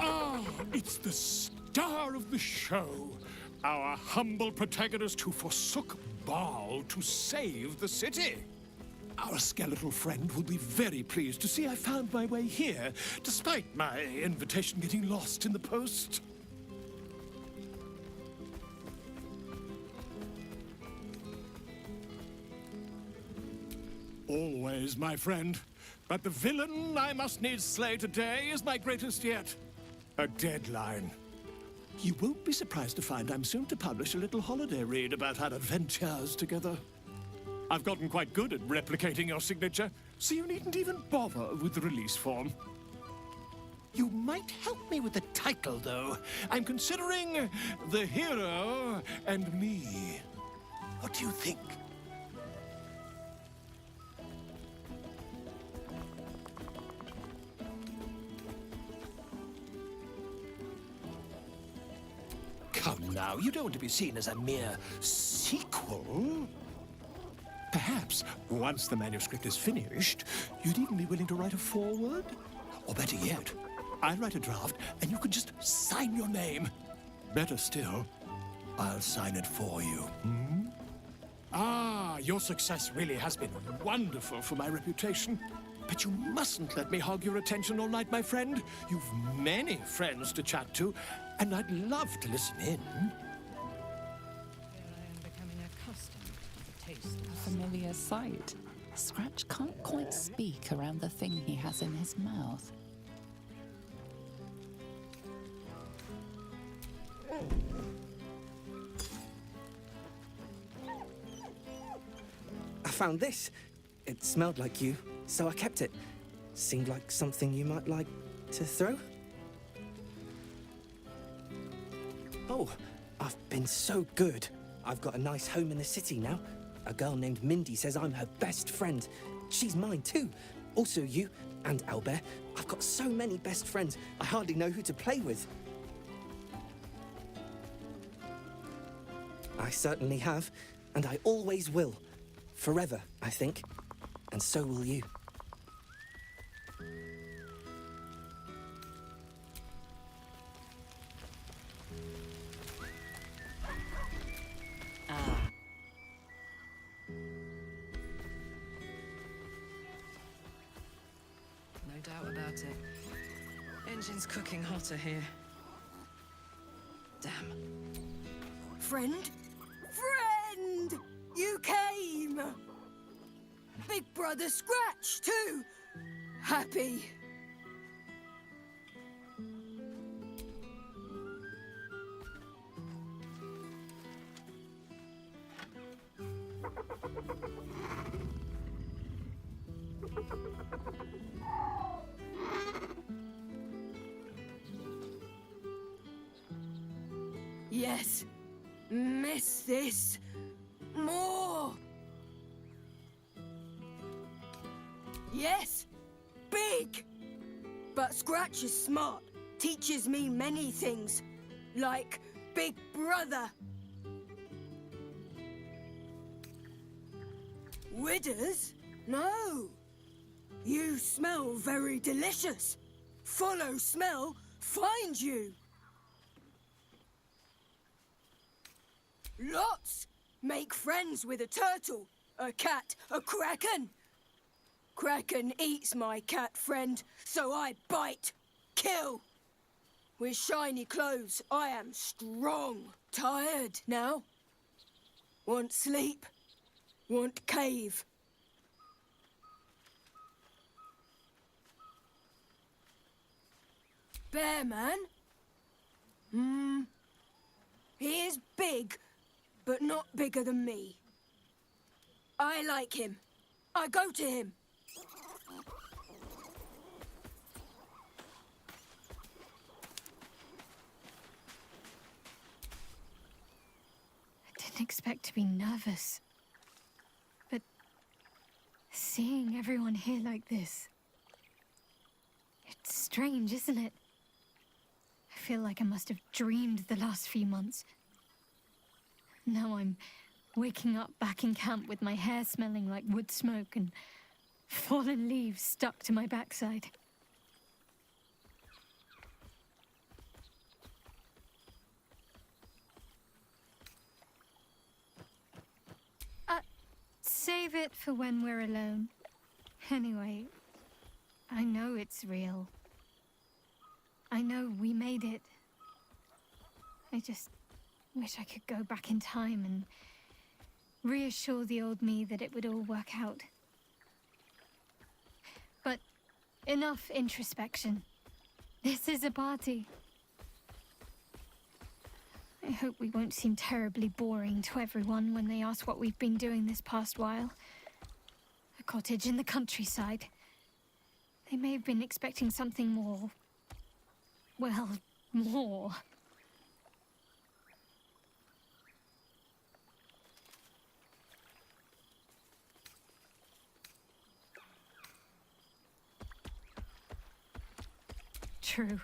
Ah, it's the star of the show. Our humble protagonist who forsook Baal to save the city. Our skeletal friend will be very pleased to see I found my way here, despite my invitation getting lost in the post. Always, my friend. But the villain I must needs slay today is my greatest yet. A deadline. You won't be surprised to find I'm soon to publish a little holiday read about our adventures together. I've gotten quite good at replicating your signature, so you needn't even bother with the release form. You might help me with the title, though. I'm considering The Hero and Me. What do you think? Come now, you don't want to be seen as a mere sequel. Perhaps, once the manuscript is finished, you'd even be willing to write a foreword? Or better yet, I'll write a draft and you can just sign your name. Better still, I'll sign it for you. Hmm? Ah, your success really has been wonderful for my reputation. But you mustn't let me hog your attention all night, my friend. You've many friends to chat to, and I'd love to listen in. A familiar sight. Scratch can't quite speak around the thing he has in his mouth. I found this. It smelled like you, so I kept it. Seemed like something you might like to throw. Oh, I've been so good. I've got a nice home in the city now. A girl named Mindy says I'm her best friend. She's mine too. Also you and Albert. I've got so many best friends, I hardly know who to play with. I certainly have, and I always will. Forever, I think. And so will you. No doubt about it. Engine's cooking hotter here. Damn. Friend? Friend! You came! Big Brother Scratch, too! Happy. Yes. Miss this. More. Yes. Big. But Scratch is smart. Teaches me many things. Like Big Brother. Withers? No. You smell very delicious. Follow smell, find you. Lots. Make friends with a turtle, a cat, a kraken. Kraken eats my cat friend, so I bite, kill. With shiny clothes, I am strong. Tired now. Want sleep. Want cave. Bear man? He is big, but not bigger than me. I like him. I go to him. didn't expect to be nervous. But seeing everyone here like this... It's strange, isn't it? I feel like I must have dreamed the last few months. Now I'm waking up back in camp with my hair smelling like wood smoke and fallen leaves stuck to my backside. Save it for when we're alone. Anyway, I know it's real. I know we made it. I just wish I could go back in time and reassure the old me that it would all work out. But enough introspection. This is a party. I hope we won't seem terribly boring to everyone when they ask what we've been doing this past while. A cottage in the countryside. They may have been expecting something more... well, more. True.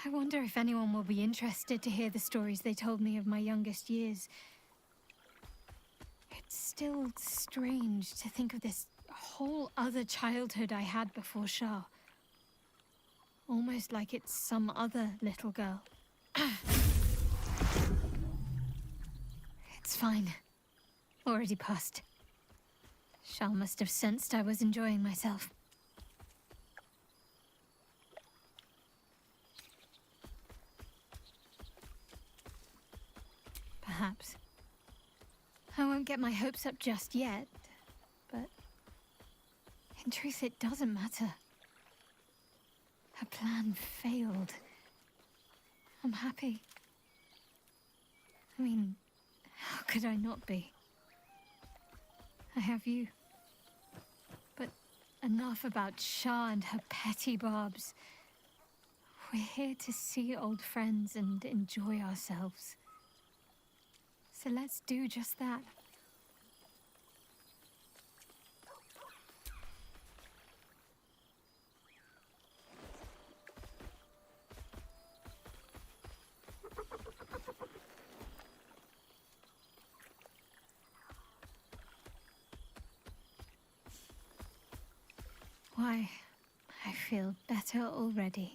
I wonder if anyone will be interested to hear the stories they told me of my youngest years. It's still strange to think of this whole other childhood I had before Shah. Almost like it's some other little girl. It's fine. Already passed. Shah must have sensed I was enjoying myself. Perhaps. I won't get my hopes up just yet, but in truth it doesn't matter. Her plan failed. I'm happy. I mean, how could I not be? I have you. But enough about Shah and her petty barbs. We're here to see old friends and enjoy ourselves. So let's do just that. Why, I feel better already.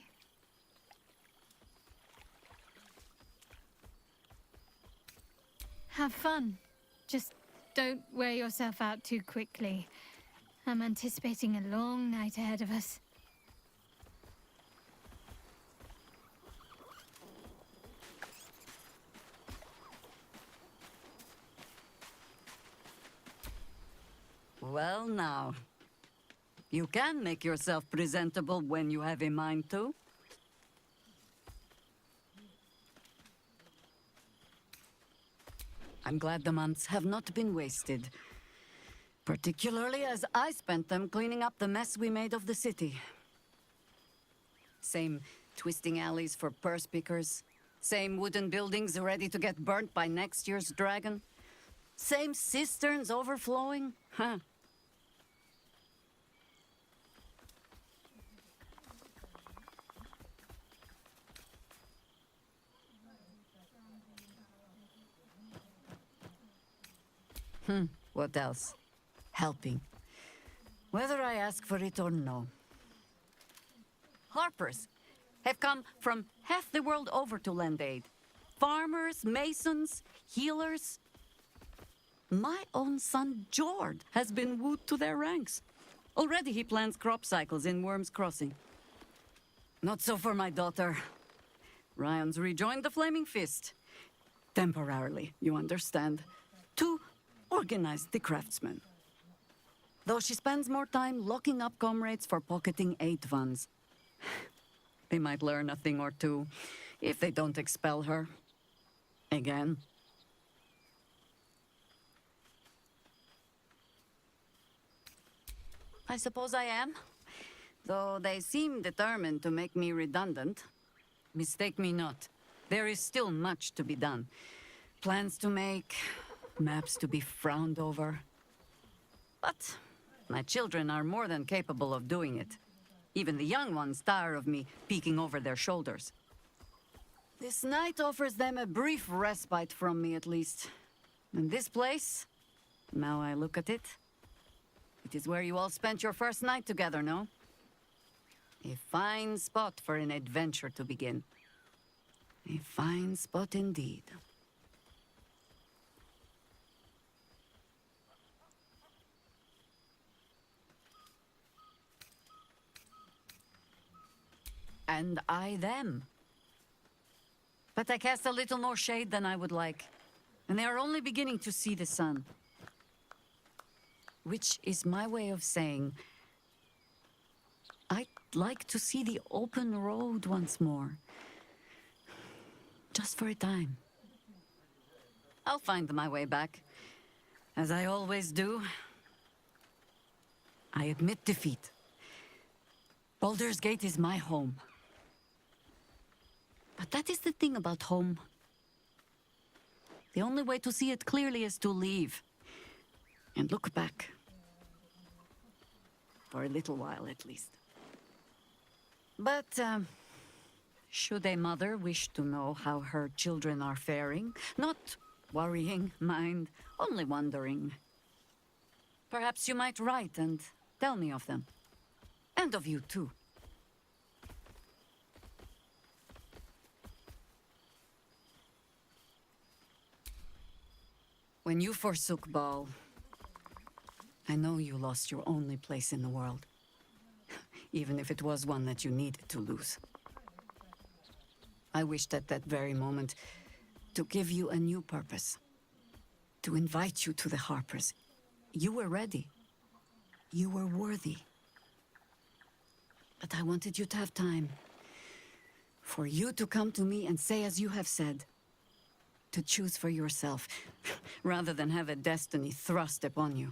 Have fun. Just don't wear yourself out too quickly. I'm anticipating a long night ahead of us. Well now. You can make yourself presentable when you have a mind to. I'm glad the months have not been wasted. Particularly as I spent them cleaning up the mess we made of the city. Same twisting alleys for purse pickers. Same wooden buildings ready to get burnt by next year's dragon. Same cisterns overflowing. Huh. What else? Helping. Whether I ask for it or no. Harpers have come from half the world over to lend aid. Farmers, masons, healers. My own son, Jord, has been wooed to their ranks. Already he plans crop cycles in Worm's Crossing. Not so for my daughter. Ryan's rejoined the Flaming Fist. Temporarily, you understand. To organize the craftsmen. Though she spends more time locking up comrades for pocketing aid funds. They might learn a thing or two if they don't expel her. Again. I suppose I am. Though they seem determined to make me redundant. Mistake me not. There is still much to be done. plans to make, maps to be frowned over. But my children are more than capable of doing it. Even the young ones tire of me peeking over their shoulders. This night offers them a brief respite from me, at least. And this place, now I look at it, it is where you all spent your first night together, no? A fine spot for an adventure to begin. A fine spot indeed. And I them. But I cast a little more shade than I would like, and they are only beginning to see the sun. Which is my way of saying, I'd like to see the open road once more. Just for a time. I'll find my way back, as I always do. I admit defeat. Baldur's Gate is my home. But that is the thing about home. The only way to see it clearly is to leave. And look back. For a little while, at least. But, should a mother wish to know how her children are faring, not worrying, mind, only wondering, perhaps you might write and tell me of them. And of you, too. When you forsook Baal, I know you lost your only place in the world. Even if it was one that you needed to lose. I wished at that very moment to give you a new purpose. To invite you to the Harpers. You were ready. You were worthy. But I wanted you to have time. For you to come to me and say as you have said. To choose for yourself, rather than have a destiny thrust upon you.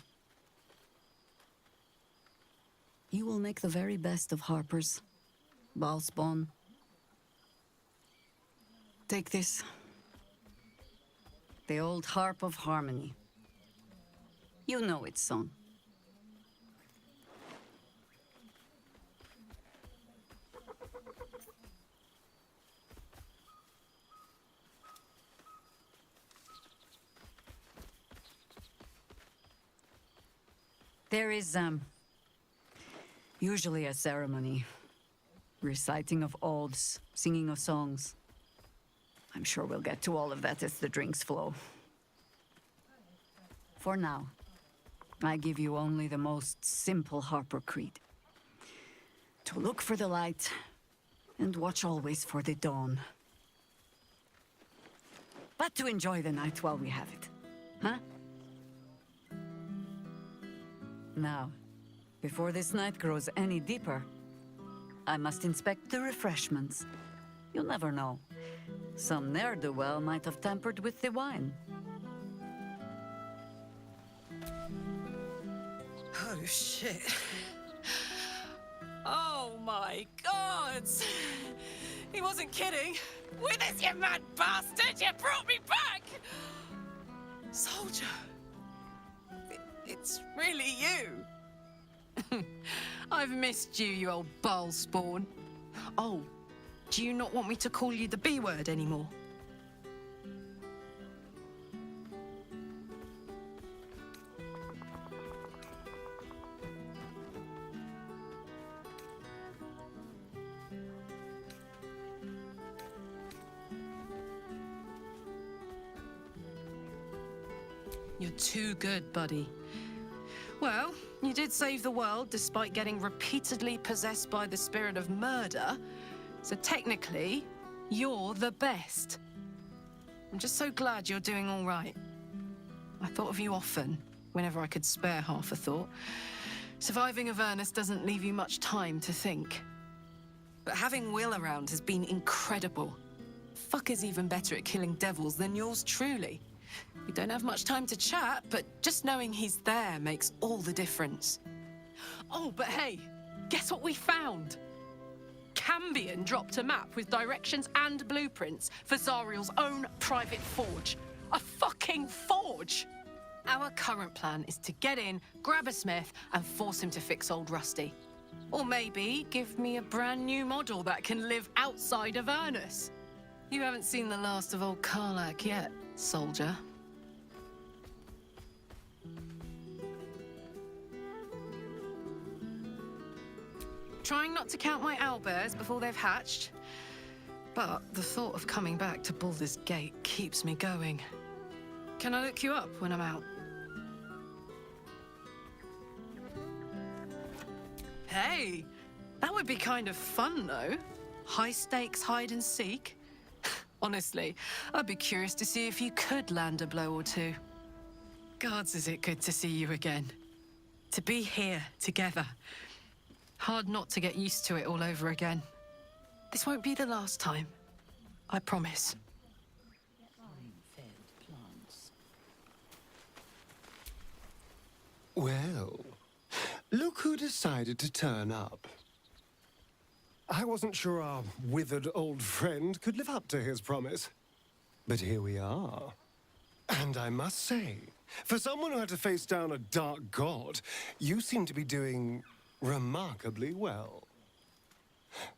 You will make the very best of Harpers, Baalspawn. Take this. The old Harp of Harmony. You know its song. There is, usually a ceremony. Reciting of oaths, singing of songs. I'm sure we'll get to all of that as the drinks flow. For now, I give you only the most simple Harper creed. To look for the light, and watch always for the dawn. But to enjoy the night while we have it, huh? Now, before this night grows any deeper, I must inspect the refreshments. You'll never know. Some ne'er-do-well might have tampered with the wine. Oh, shit. Oh, my God! He wasn't kidding. Withers, you mad bastard! You brought me back! Soldier. It's really you. I've missed you, you old Baalspawn. Oh, do you not want me to call you the B word anymore? You're too good, buddy. Well, you did save the world despite getting repeatedly possessed by the spirit of murder. So technically, you're the best. I'm just so glad you're doing all right. I thought of you often, whenever I could spare half a thought. Surviving Avernus doesn't leave you much time to think. But having Will around has been incredible. Fuck is even better at killing devils than yours truly. We don't have much time to chat, but just knowing he's there makes all the difference. Oh, but hey, guess what we found? Cambion dropped a map with directions and blueprints for Zariel's own private forge. A fucking forge! Our current plan is to get in, grab a smith, and force him to fix old Rusty. Or maybe give me a brand new model that can live outside of Avernus. You haven't seen the last of old Karlak yet, soldier. Trying not to count my owlbears before they've hatched. But the thought of coming back to Baldur's Gate keeps me going. Can I look you up when I'm out? Hey, that would be kind of fun, though. High stakes hide and seek. Honestly, I'd be curious to see if you could land a blow or two. Gods, is it good to see you again. To be here, together. Hard not to get used to it all over again. This won't be the last time. I promise. Well, look who decided to turn up. I wasn't sure our withered old friend could live up to his promise. But here we are. And I must say, for someone who had to face down a dark god, you seem to be doing remarkably well.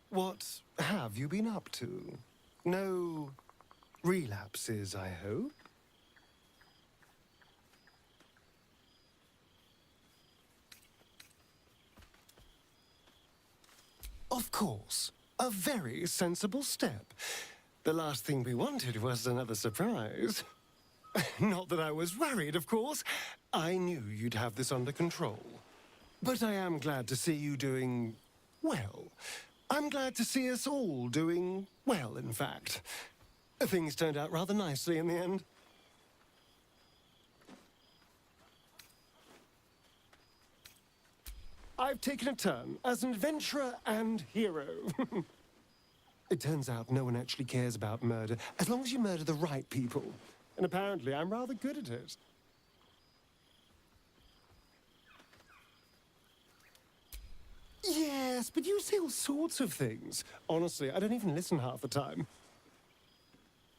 What have you been up to? No relapses, I hope? Of course, a very sensible step. The last thing we wanted was another surprise. Not that I was worried, of course. I knew you'd have this under control. But I am glad to see you doing well. I'm glad to see us all doing well, in fact. Things turned out rather nicely in the end. I've taken a turn as an adventurer and hero. It turns out no one actually cares about murder, as long as you murder the right people. And apparently I'm rather good at it. Yes, but you say all sorts of things. Honestly, I don't even listen half the time.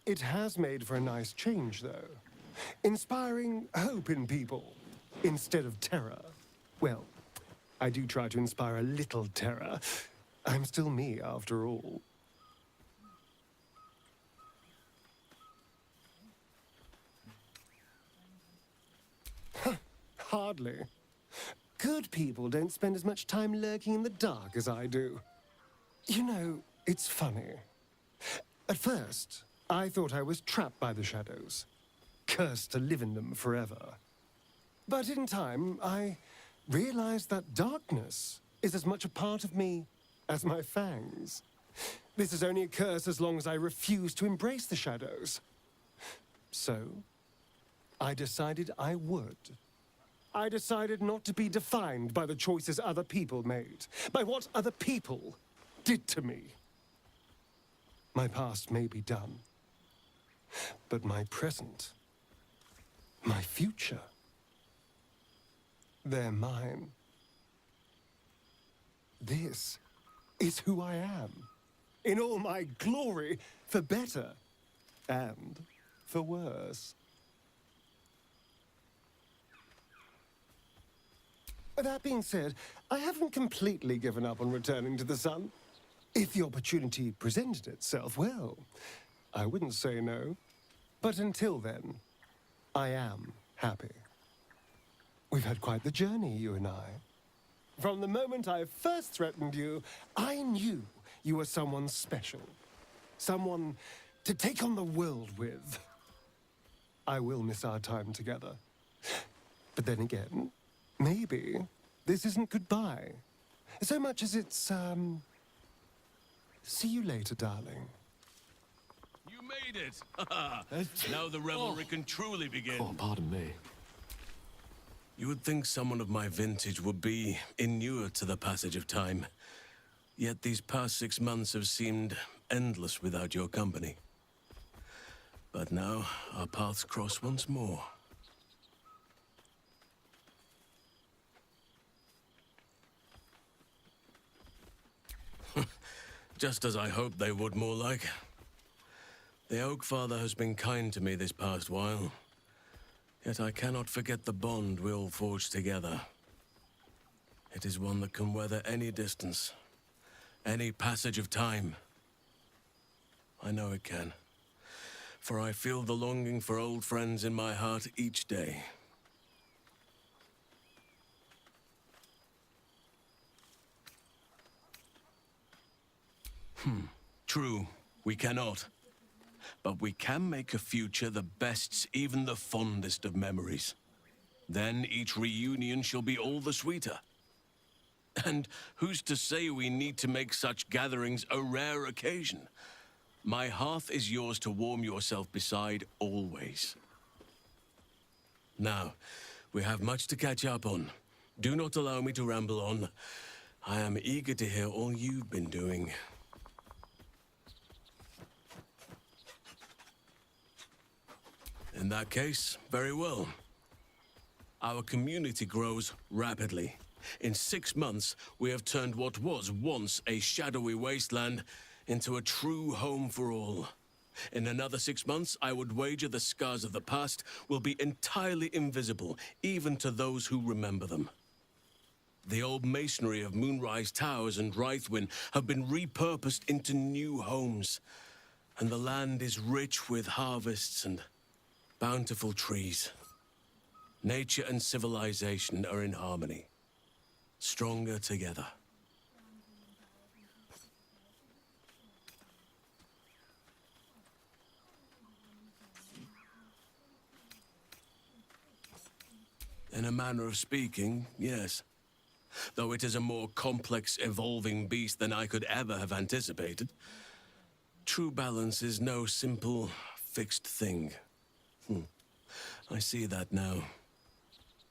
It has made for a nice change, though. Inspiring hope in people, instead of terror. Well, I do try to inspire a little terror. I'm still me, after all. Hardly. Good people don't spend as much time lurking in the dark as I do. You know, it's funny. At first, I thought I was trapped by the shadows, cursed to live in them forever. But in time, I realized that darkness is as much a part of me as my fangs. This is only a curse as long as I refuse to embrace the shadows. So, I decided I would. I decided not to be defined by the choices other people made, by what other people did to me. My past may be done, but my present, my future, they're mine. This is who I am, in all my glory, for better and for worse. That being said, I haven't completely given up on returning to the sun. If the opportunity presented itself, well, I wouldn't say no. But until then, I am happy. We've had quite the journey, you and I. From the moment I first threatened you, I knew you were someone special. Someone to take on the world with. I will miss our time together. But then again, maybe this isn't goodbye, so much as it's, see you later, darling. You made it! Now the revelry can truly begin. Oh, pardon me. You would think someone of my vintage would be inured to the passage of time. Yet these past 6 months have seemed endless without your company. But now, our paths cross once more. Just as I hoped they would, more like. The Oak Father has been kind to me this past while, yet I cannot forget the bond we all forged together. It is one that can weather any distance, any passage of time. I know it can, for I feel the longing for old friends in my heart each day. True, we cannot. But we can make a future that bests even the fondest of memories. Then each reunion shall be all the sweeter. And who's to say we need to make such gatherings a rare occasion? My hearth is yours to warm yourself beside always. Now, we have much to catch up on. Do not allow me to ramble on. I am eager to hear all you've been doing. In that case, very well. Our community grows rapidly. In 6 months, we have turned what was once a shadowy wasteland into a true home for all. In another 6 months, I would wager the scars of the past will be entirely invisible, even to those who remember them. The old masonry of Moonrise Towers and Rythwin have been repurposed into new homes, and the land is rich with harvests and bountiful trees. Nature and civilization are in harmony, stronger together. In a manner of speaking, yes. Though it is a more complex, evolving beast than I could ever have anticipated. True balance is no simple, fixed thing. I see that now.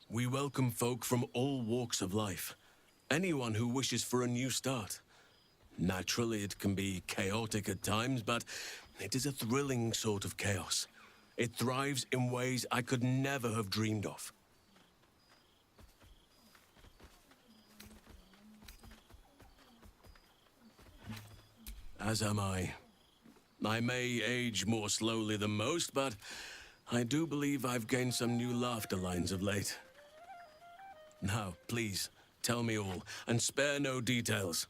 We welcome folk from all walks of life. Anyone who wishes for a new start. Naturally, it can be chaotic at times, but it is a thrilling sort of chaos. It thrives in ways I could never have dreamed of. As am I. I may age more slowly than most, but I do believe I've gained some new laughter lines of late. Now, please, tell me all, and spare no details.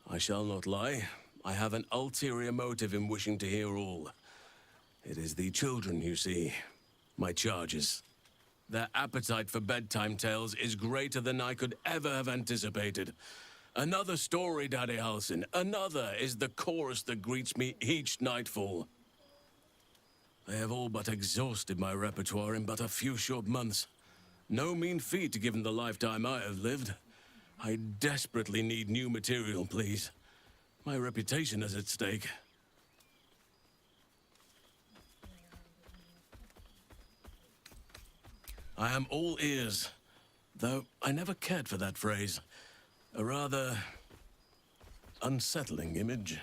I shall not lie. I have an ulterior motive in wishing to hear all. It is the children, you see. My charges. Their appetite for bedtime tales is greater than I could ever have anticipated. Another story, Daddy Halsin. Another is the chorus that greets me each nightfall. They have all but exhausted my repertoire in but a few short months. No mean feat given the lifetime I have lived. I desperately need new material, please. My reputation is at stake. I am all ears, though I never cared for that phrase. A rather unsettling image.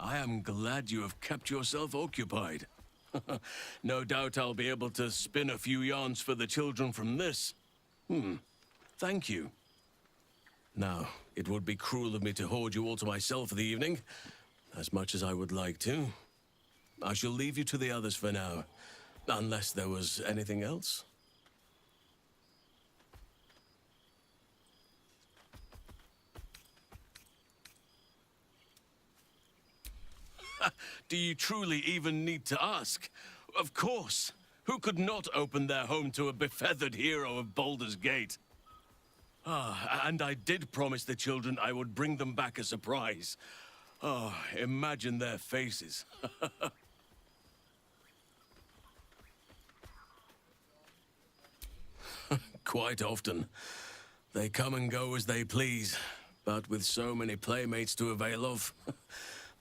I am glad you have kept yourself occupied. No doubt I'll be able to spin a few yarns for the children from this. Thank you. Now, it would be cruel of me to hoard you all to myself for the evening, as much as I would like to. I shall leave you to the others for now, unless there was anything else. Do you truly even need to ask? Of course. Who could not open their home to a befeathered hero of Baldur's Gate? And I did promise the children I would bring them back a surprise. Imagine their faces. Quite often. They come and go as they please, but with so many playmates to avail of,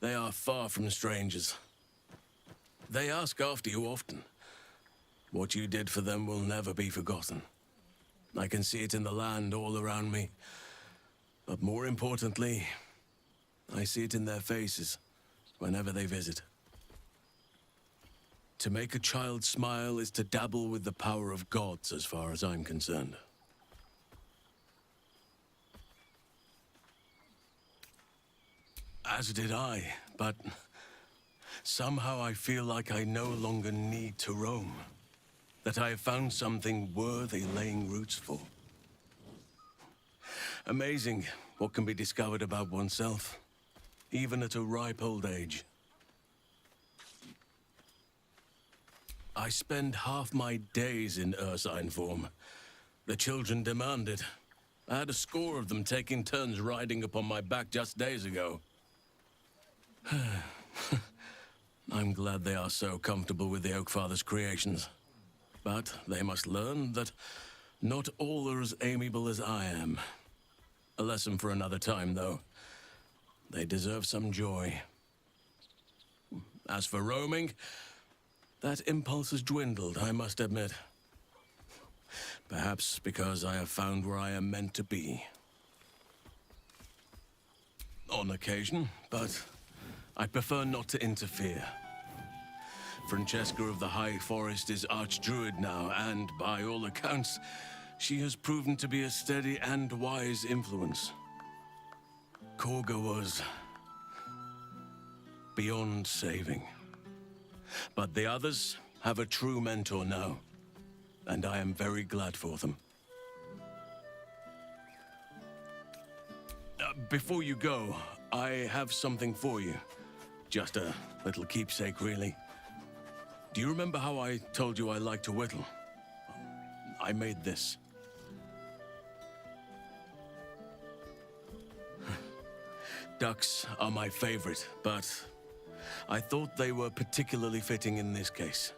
they are far from strangers. They ask after you often. What you did for them will never be forgotten. I can see it in the land all around me. But more importantly, I see it in their faces whenever they visit. To make a child smile is to dabble with the power of gods, as far as I'm concerned. As did I, but somehow I feel like I no longer need to roam. That I have found something worthy laying roots for. Amazing what can be discovered about oneself, even at a ripe old age. I spend half my days in ursine form. The children demand it. I had a score of them taking turns riding upon my back just days ago. I'm glad they are so comfortable with the Oakfather's creations. But they must learn that not all are as amiable as I am. A lesson for another time, though. They deserve some joy. As for roaming, that impulse has dwindled, I must admit. Perhaps because I have found where I am meant to be. On occasion, but I prefer not to interfere. Francesca of the High Forest is Archdruid now, and by all accounts, she has proven to be a steady and wise influence. Korga was beyond saving. But the others have a true mentor now, and I am very glad for them. Before you go, I have something for you. Just a little keepsake, really. Do you remember how I told you I like to whittle? I made this. Ducks are my favorite, but I thought they were particularly fitting in this case.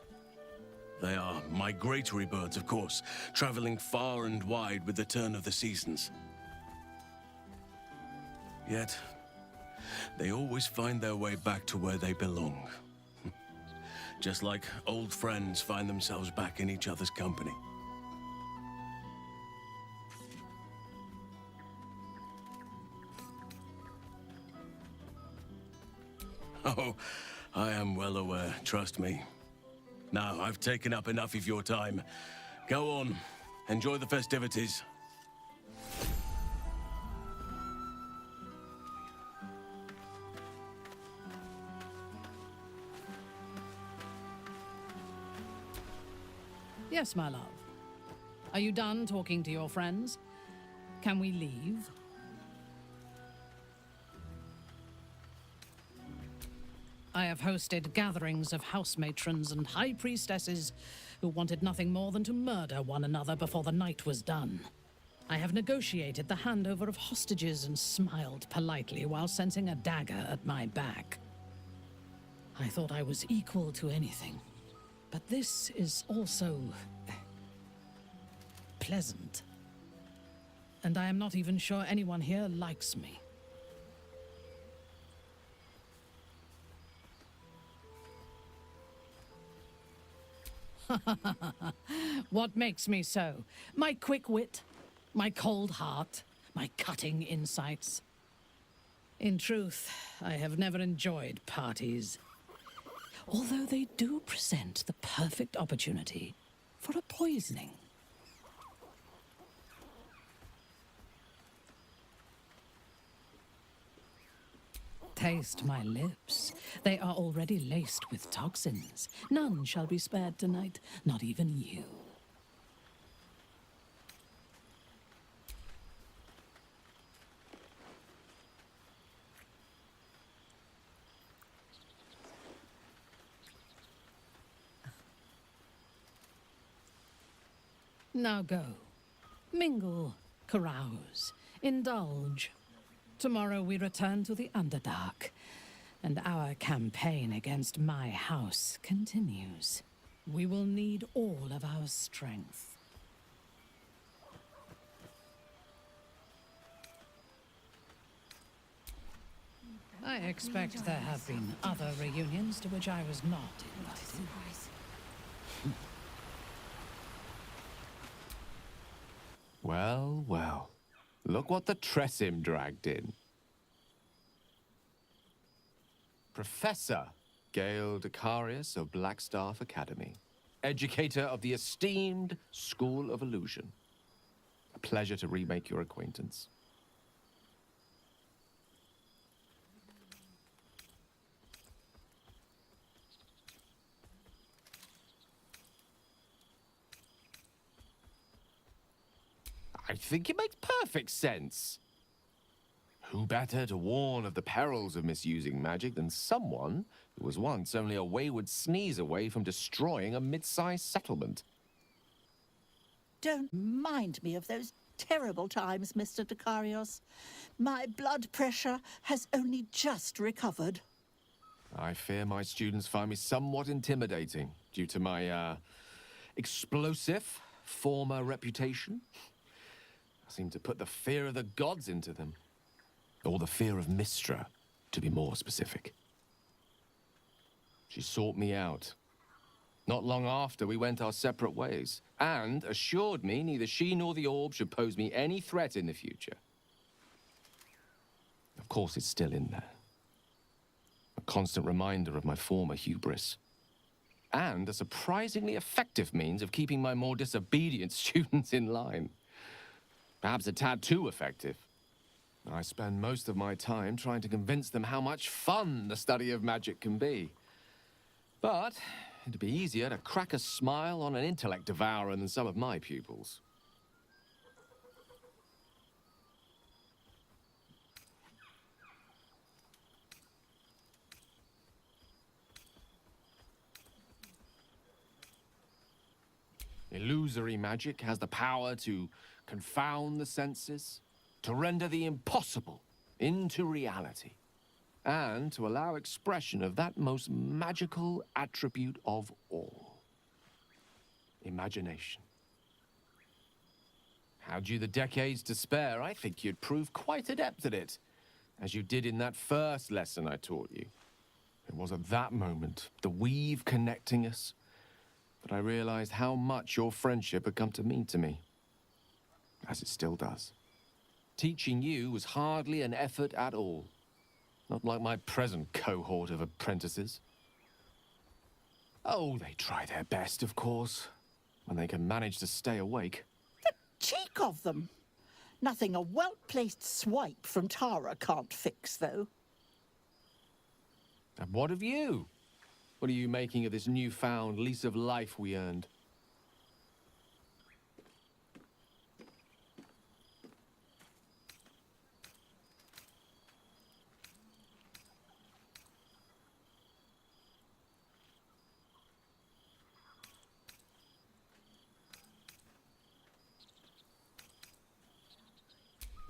They are migratory birds, of course, traveling far and wide with the turn of the seasons. Yet, they always find their way back to where they belong. Just like old friends find themselves back in each other's company. Oh, I am well aware, trust me. Now, I've taken up enough of your time. Go on, enjoy the festivities. Yes, my love. Are you done talking to your friends? Can we leave? I have hosted gatherings of house matrons and high priestesses who wanted nothing more than to murder one another before the night was done. I have negotiated the handover of hostages and smiled politely while sensing a dagger at my back. I thought I was equal to anything, but this is also pleasant. And I am not even sure anyone here likes me. What makes me so? My quick wit, my cold heart, my cutting insights. In truth, I have never enjoyed parties, although they do present the perfect opportunity for a poisoning. Taste my lips. They are already laced with toxins. None shall be spared tonight, not even you. Now go. Mingle, carouse, indulge. Tomorrow we return to the Underdark, and our campaign against my house continues. We will need all of our strength. I expect there have been other reunions to which I was not invited. Well, well. Look what the Tressim dragged in. Professor, Gale Decarius of Blackstaff Academy, educator of the esteemed School of Illusion. A pleasure to remake your acquaintance. I think it makes perfect sense. Who better to warn of the perils of misusing magic than someone who was once only a wayward sneeze away from destroying a mid-sized settlement? Don't mind me of those terrible times, Mr. Decarios. My blood pressure has only just recovered. I fear my students find me somewhat intimidating due to my, explosive former reputation. I seem to put the fear of the gods into them. Or the fear of Mystra, to be more specific. She sought me out. Not long after, we went our separate ways, and assured me neither she nor the orb should pose me any threat in the future. Of course, it's still in there. A constant reminder of my former hubris. And a surprisingly effective means of keeping my more disobedient students in line. Perhaps a tad too effective. I spend most of my time trying to convince them how much fun the study of magic can be. But it'd be easier to crack a smile on an intellect devourer than some of my pupils. Illusory magic has the power to confound the senses, to render the impossible into reality, and to allow expression of that most magical attribute of all: imagination. Had you the decades to spare, I think you'd prove quite adept at it, as you did in that first lesson I taught you. It was at that moment, the weave connecting us, that I realized how much your friendship had come to mean to me, as it still does. Teaching you was hardly an effort at all. Not like my present cohort of apprentices. Oh, they try their best, of course, when they can manage to stay awake. The cheek of them! Nothing a well-placed swipe from Tara can't fix, though. And what of you? What are you making of this newfound lease of life we earned?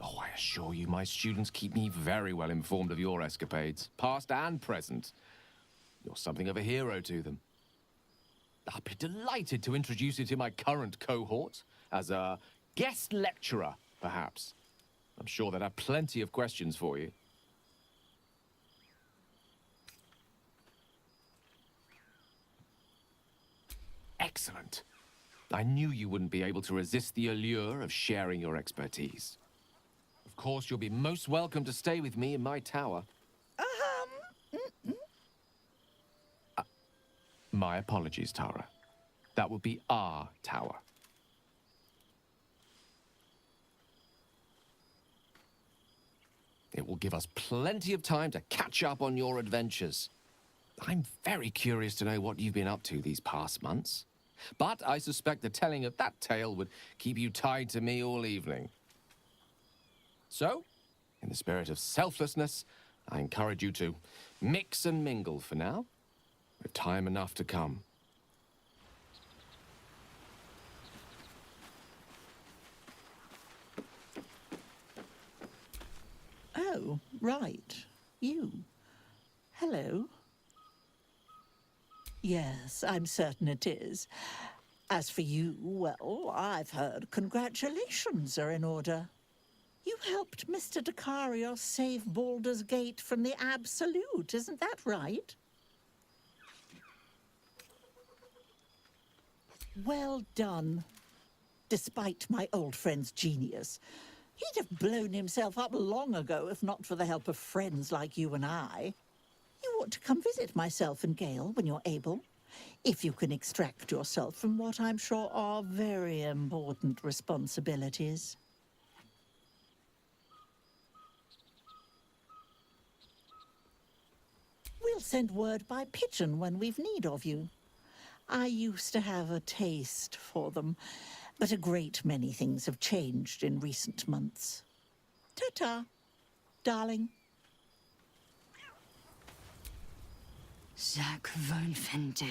Oh, I assure you, my students keep me very well informed of your escapades, past and present. You're something of a hero to them. I'll be delighted to introduce you to my current cohort as a guest lecturer, perhaps. I'm sure they'd have plenty of questions for you. Excellent. I knew you wouldn't be able to resist the allure of sharing your expertise. Of course, you'll be most welcome to stay with me in my tower. My apologies, Tara. That would be our tower. It will give us plenty of time to catch up on your adventures. I'm very curious to know what you've been up to these past months. But I suspect the telling of that tale would keep you tied to me all evening. So, in the spirit of selflessness, I encourage you to mix and mingle for now, with time enough to come. Oh, right. You. Hello. Yes, I'm certain it is. As for you, well, I've heard congratulations are in order. You helped Mr. Decarios save Baldur's Gate from the Absolute, isn't that right? Well done. Despite my old friend's genius, he'd have blown himself up long ago if not for the help of friends like you and I. You ought to come visit myself and Gale when you're able, if you can extract yourself from what I'm sure are very important responsibilities. We'll send word by pigeon when we've need of you. I used to have a taste for them, but a great many things have changed in recent months. Ta-ta, darling. Jacques von Fendu.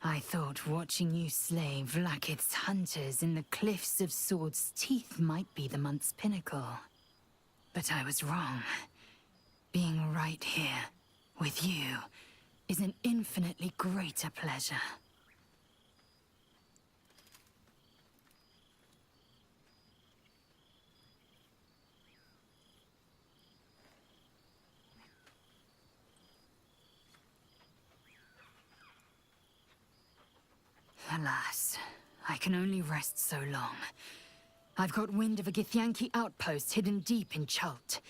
I thought watching you slay Vlakith's hunters in the cliffs of Sword's Teeth might be the month's pinnacle. But I was wrong. Being right here, with you, is an infinitely greater pleasure. Alas, I can only rest so long. I've got wind of a Githyanki outpost hidden deep in Chult,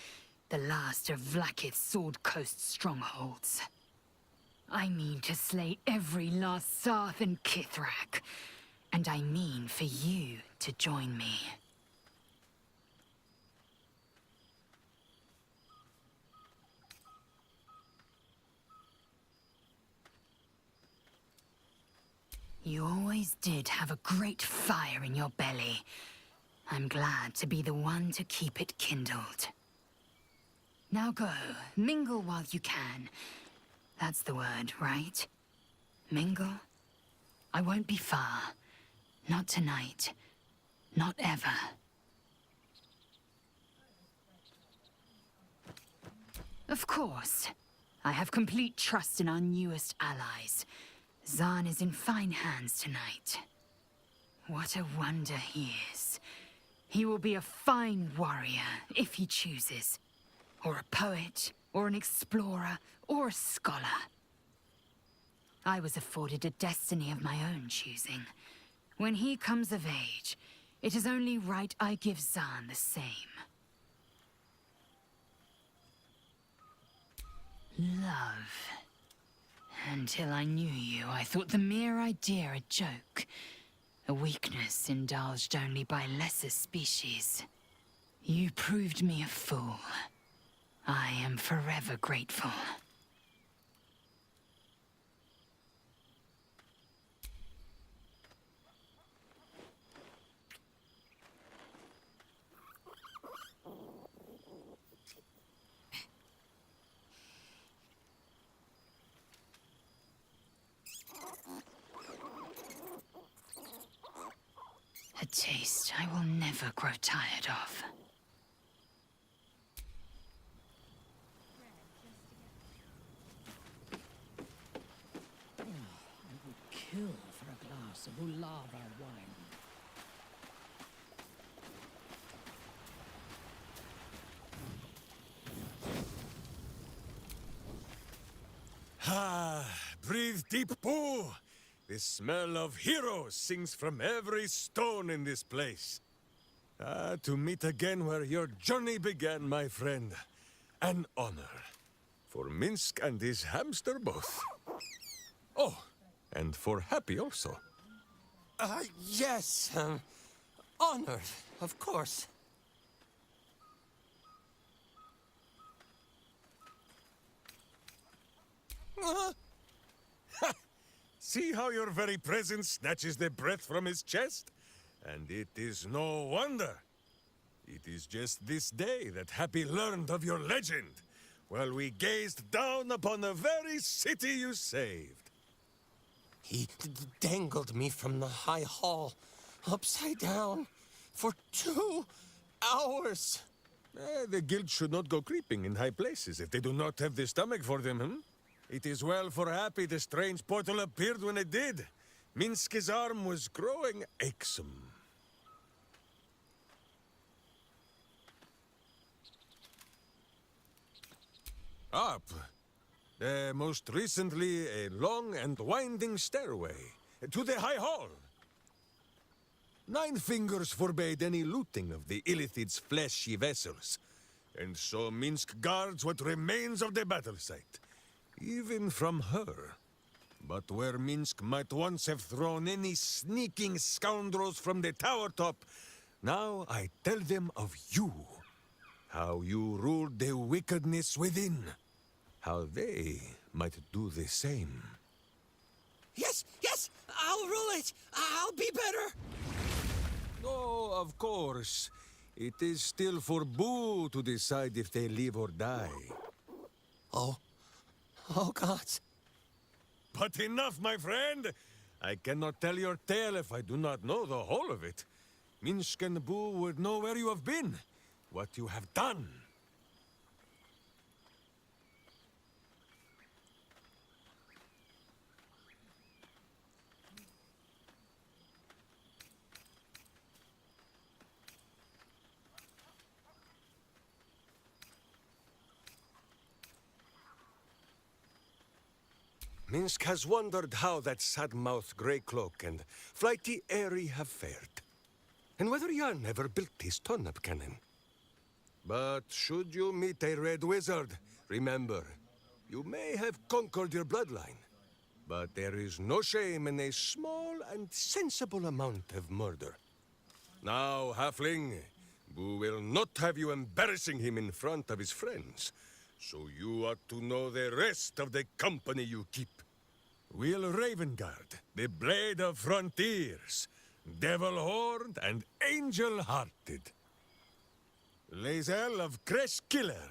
the last of Vlakith's Sword Coast strongholds. I mean to slay every last Sarth and Kithrak, and I mean for you to join me. You always did have a great fire in your belly. I'm glad to be the one to keep it kindled. Now go, mingle while you can. That's the word, right? Mingle? I won't be far. Not tonight. Not ever. Of course. I have complete trust in our newest allies. Zahn is in fine hands tonight. What a wonder he is. He will be a fine warrior, if he chooses. Or a poet, or an explorer, or a scholar. I was afforded a destiny of my own choosing. When he comes of age, it is only right I give Zahn the same. Love. Until I knew you, I thought the mere idea a joke. A weakness indulged only by lesser species. You proved me a fool. I am forever grateful. A taste I will never grow tired of. I would kill for a glass of Ulava wine. Ah, breathe deep, Pooh. The smell of heroes sings from every stone in this place. To meet again where your journey began, my friend. An honor. For Minsk and his hamster both. Oh, and for Happy also. Yes, honored, of course. See how your very presence snatches the breath from his chest? And it is no wonder. It is just this day that Happy learned of your legend, while we gazed down upon the very city you saved. He dangled me from the high hall, upside down, for 2 hours. The guild should not go creeping in high places if they do not have the stomach for them, hmm? It is well for Happy the strange portal appeared when it did. Minsk's arm was growing achesome. Up. Most recently, a long and winding stairway to the High Hall. 9 fingers forbade any looting of the Illithid's fleshy vessels. and so Minsk guards what remains of the battle site, even from her. But where Minsk might once have thrown any sneaking scoundrels from the tower top, now I tell them of you. How you ruled the wickedness within. How they might do the same. Yes, yes, I'll rule it. I'll be better. Oh, of course. It is still for Boo to decide if they live or die. Oh gods. But enough, my friend! I cannot tell your tale if I do not know the whole of it. Minsk and Boo would know where you have been, what you have done. Minsk has wondered how that sad-mouthed grey cloak and flighty Airy have fared, and whether Jan ever built his turnip cannon. But should you meet a red wizard, remember, you may have conquered your bloodline, but there is no shame in a small and sensible amount of murder. Now, halfling, Boo will not have you embarrassing him in front of his friends, so you ought to know the rest of the company you keep. Will Ravengard, the Blade of Frontiers, Devil-Horned and Angel-Hearted. Lae'zel of Creshkiller,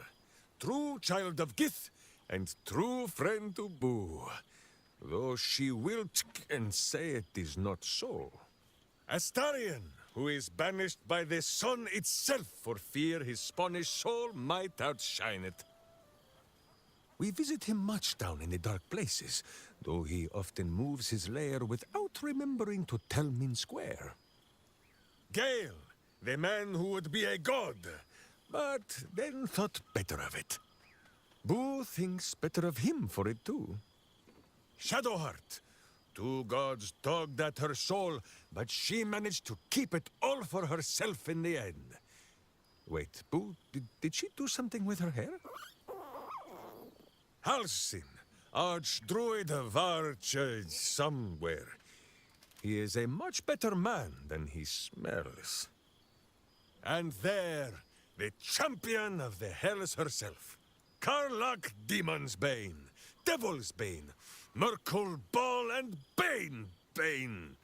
true child of Gith and true friend to Boo, though she will and say it is not so. Astarion, who is banished by the sun itself for fear his Spanish soul might outshine it. We visit him much down in the dark places, though he often moves his lair without remembering to tell Minsk where. Gale, the man who would be a god, but then thought better of it. Boo thinks better of him for it too. Shadowheart, two gods tugged at her soul, but she managed to keep it all for herself in the end. Wait, Boo, did she do something with her hair? Halsin, Archdruid of Arch somewhere. He is a much better man than he smells. And there, the champion of the Hells herself, Karlach Demon's Bane, Devil's Bane, Merkul Ball and Bane.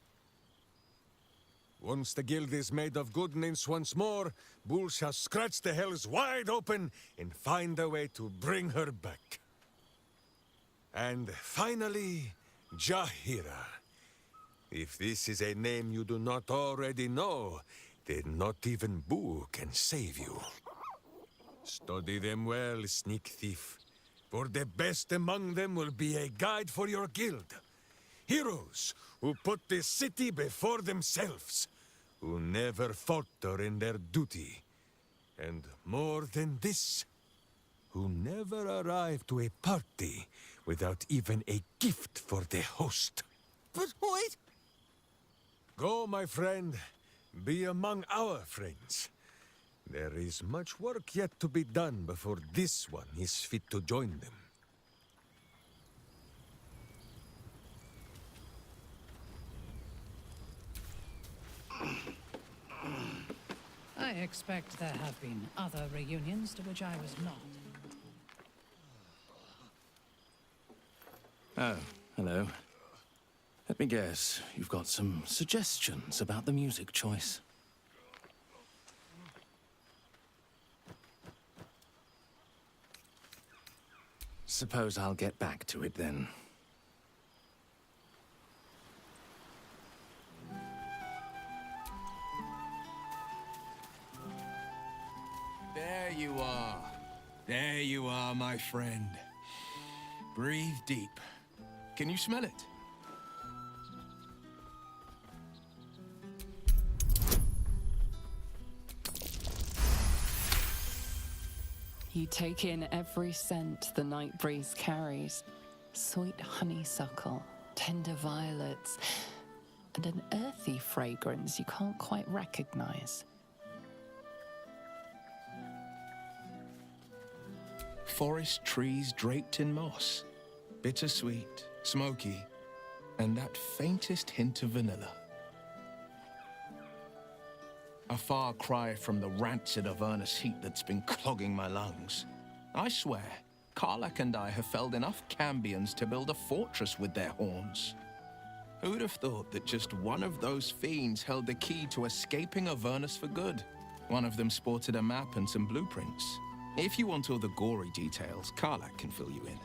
Once the guild is made of goodness once more, Bull shall scratch the Hells wide open and find a way to bring her back. And finally, Jahira. If this is a name you do not already know, then not even Boo can save you. Study them well, sneak thief, for the best among them will be a guide for your guild. Heroes who put the city before themselves, who never falter in their duty. And more than this, who never arrive to a party without even a gift for the host. But wait! Go, my friend. Be among our friends. There is much work yet to be done before this one is fit to join them. I expect there have been other reunions to which I was not. Oh, hello. Let me guess, you've got some suggestions about the music choice. Suppose I'll get back to it then. There you are. There you are, my friend. Breathe deep. Can you smell it? You take in every scent the night breeze carries. Sweet honeysuckle, tender violets, and an earthy fragrance you can't quite recognize. Forest trees draped in moss. Bittersweet, smoky, and that faintest hint of vanilla. A far cry from the rancid Avernus heat that's been clogging my lungs. I swear, Karlach and I have felled enough Cambions to build a fortress with their horns. Who'd have thought that just one of those fiends held the key to escaping Avernus for good? One of them sported a map and some blueprints. If you want all the gory details, Karlach can fill you in.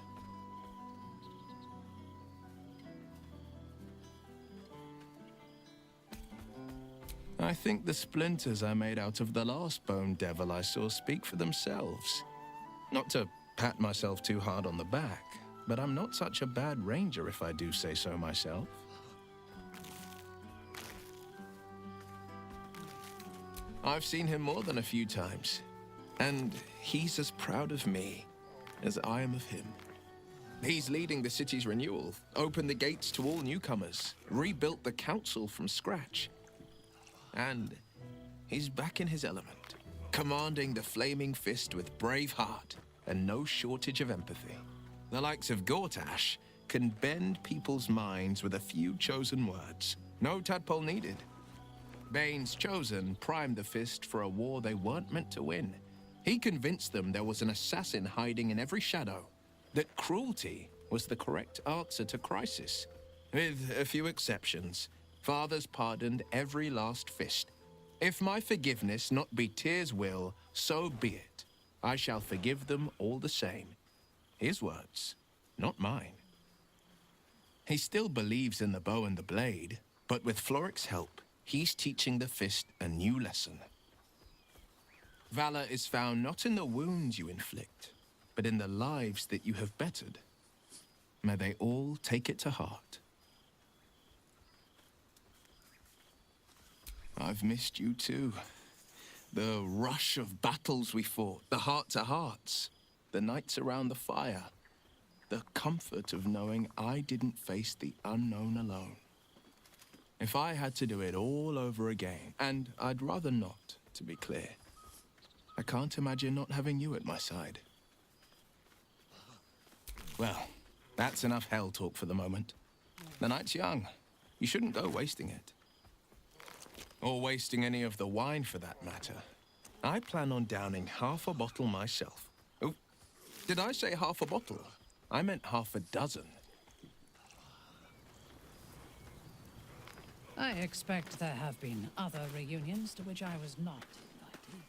I think the splinters I made out of the last bone devil I saw speak for themselves. Not to pat myself too hard on the back, but I'm not such a bad ranger if I do say so myself. I've seen him more than a few times, and he's as proud of me as I am of him. He's leading the city's renewal, opened the gates to all newcomers, rebuilt the council from scratch. And he's back in his element, commanding the Flaming Fist with brave heart and no shortage of empathy. The likes of Gortash can bend people's minds with a few chosen words. No tadpole needed. Bane's Chosen primed the Fist for a war they weren't meant to win. He convinced them there was an assassin hiding in every shadow, that cruelty was the correct answer to crisis. With a few exceptions, fathers pardoned every last fist. If my forgiveness not be Tyr's will, so be it. I shall forgive them all the same. His words, not mine. He still believes in the bow and the blade, but with Floric's help, he's teaching the fist a new lesson. Valor is found not in the wounds you inflict, but in the lives that you have bettered. May they all take it to heart. I've missed you too. The rush of battles we fought, the heart-to-hearts, the nights around the fire, the comfort of knowing I didn't face the unknown alone. If I had to do it all over again, and I'd rather not, to be clear, I can't imagine not having you at my side. Well, that's enough hell talk for the moment. The night's young. You shouldn't go wasting it. Or wasting any of the wine, for that matter. I plan on downing half a bottle myself. Oh, did I say half a bottle? I meant half a dozen. I expect there have been other reunions to which I was not invited.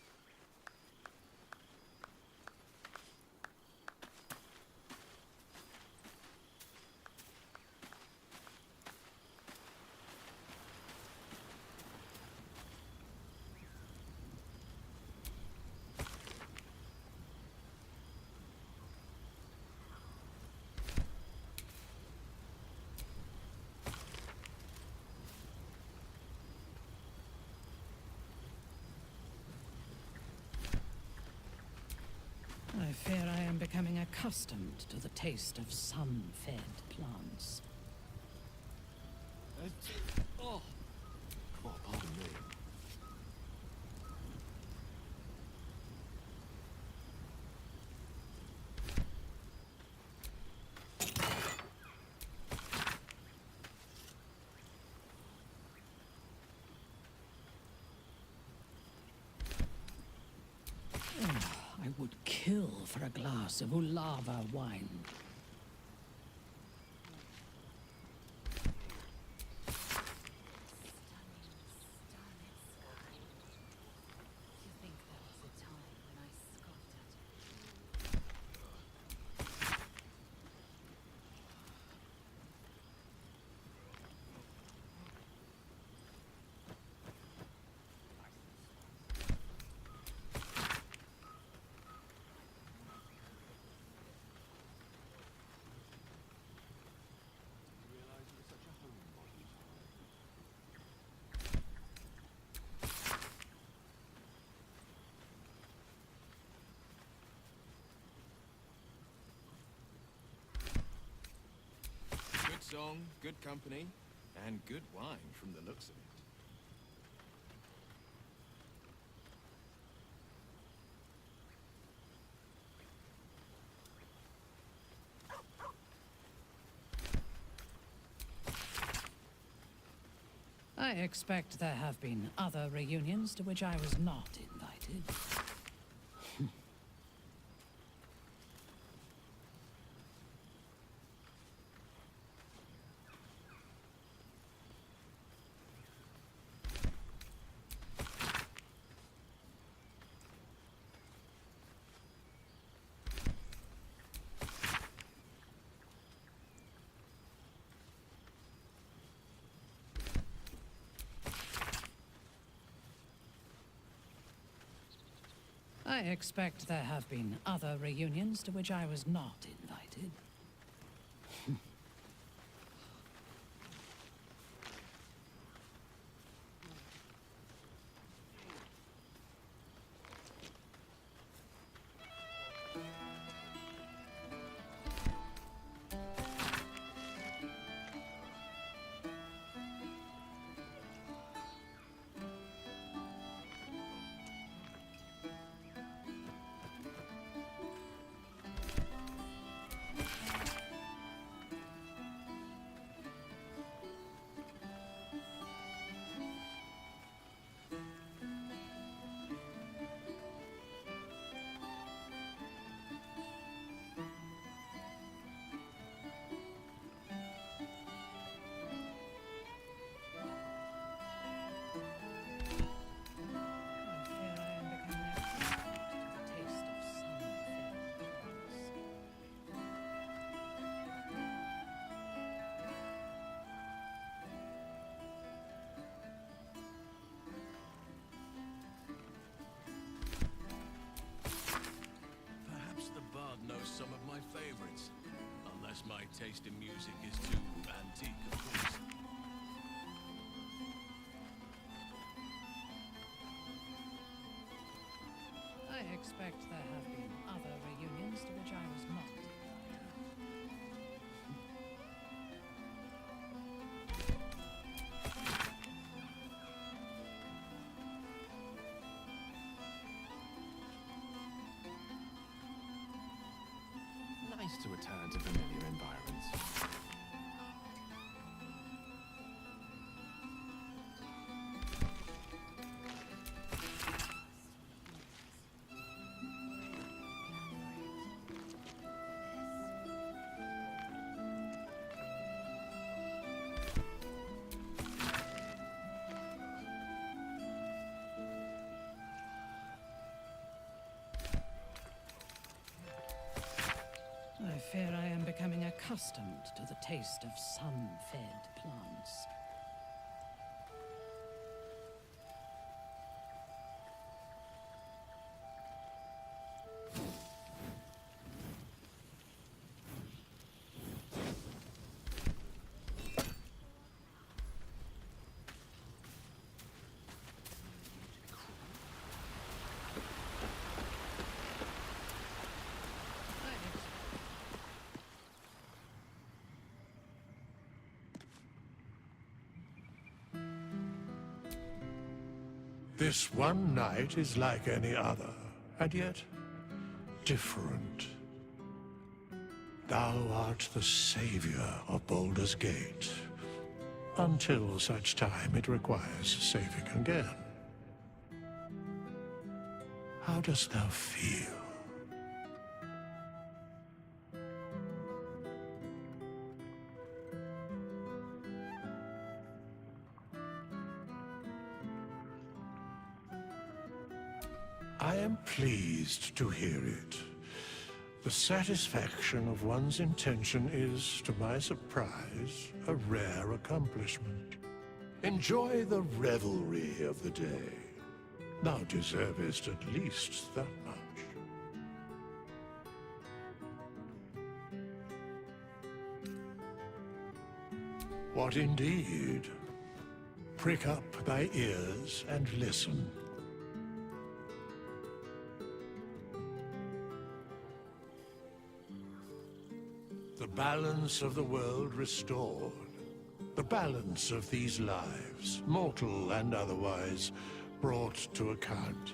I fear I am becoming accustomed to the taste of sun-fed plants. Oh, pardon me. I would kill for a glass of Ulava wine. Good song, good company, and good wine from the looks of it. I expect there have been other reunions to which I was not invited. I expect there have been other reunions to which I was not invited. Some of my favorites. Unless my taste in music is too antique, of course. I expect there have been other reunions to which I was not invited. Nice to return to familiar environments. I fear I am becoming accustomed to the taste of sun-fed plants. This one night is like any other, and yet different. Thou art the savior of Baldur's Gate, until such time it requires saving again. How dost thou feel? I am pleased to hear it. The satisfaction of one's intention is, to my surprise, a rare accomplishment. Enjoy the revelry of the day. Thou deservest at least that much. What indeed? Prick up thy ears and listen. The balance of the world restored. The balance of these lives, mortal and otherwise, brought to account.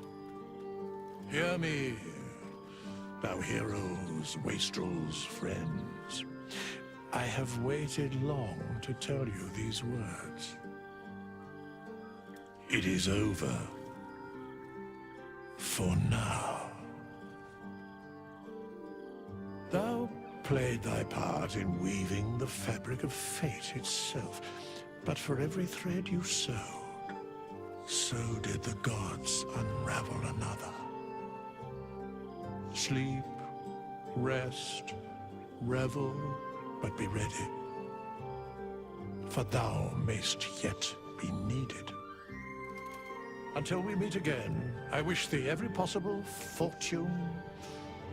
Hear me, thou heroes, wastrels, friends. I have waited long to tell you these words. It is over. For now. Thou played thy part in weaving the fabric of fate itself, but for every thread you sewed, so did the gods unravel another. Sleep, rest, revel, but be ready, for thou mayst yet be needed. Until we meet again, I wish thee every possible fortune,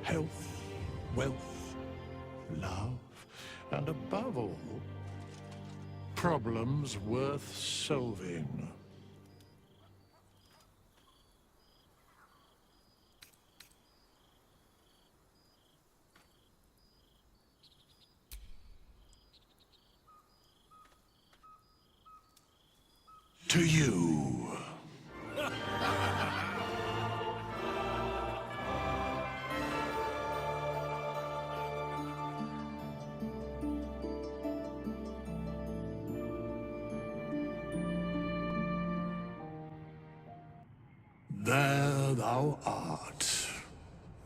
health, wealth, love, and above all, problems worth solving. To you. There thou art,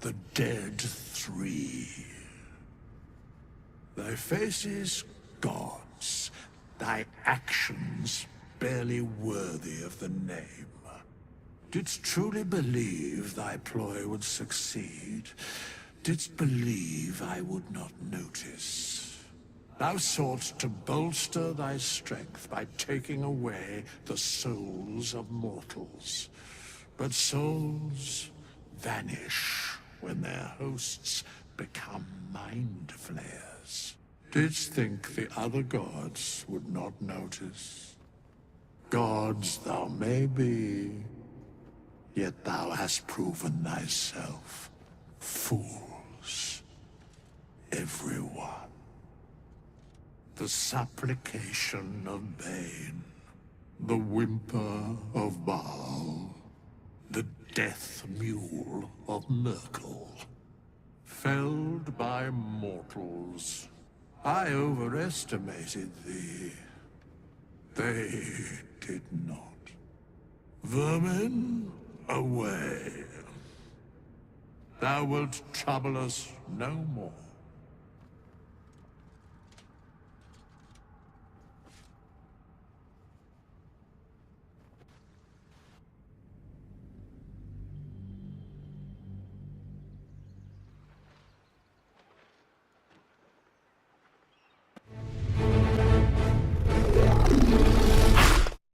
the dead three. Thy faces gods, thy actions barely worthy of the name. Didst truly believe thy ploy would succeed? Didst believe I would not notice? Thou soughtst to bolster thy strength by taking away the souls of mortals. But souls vanish when their hosts become mind flayers. Didst think the other gods would not notice? Gods thou may be, yet thou hast proven thyself fools, everyone. The supplication of Bane, the whimper of Baal, the death mule of Merkel, felled by mortals. I overestimated thee. They did not. Vermin, away. Thou wilt trouble us no more.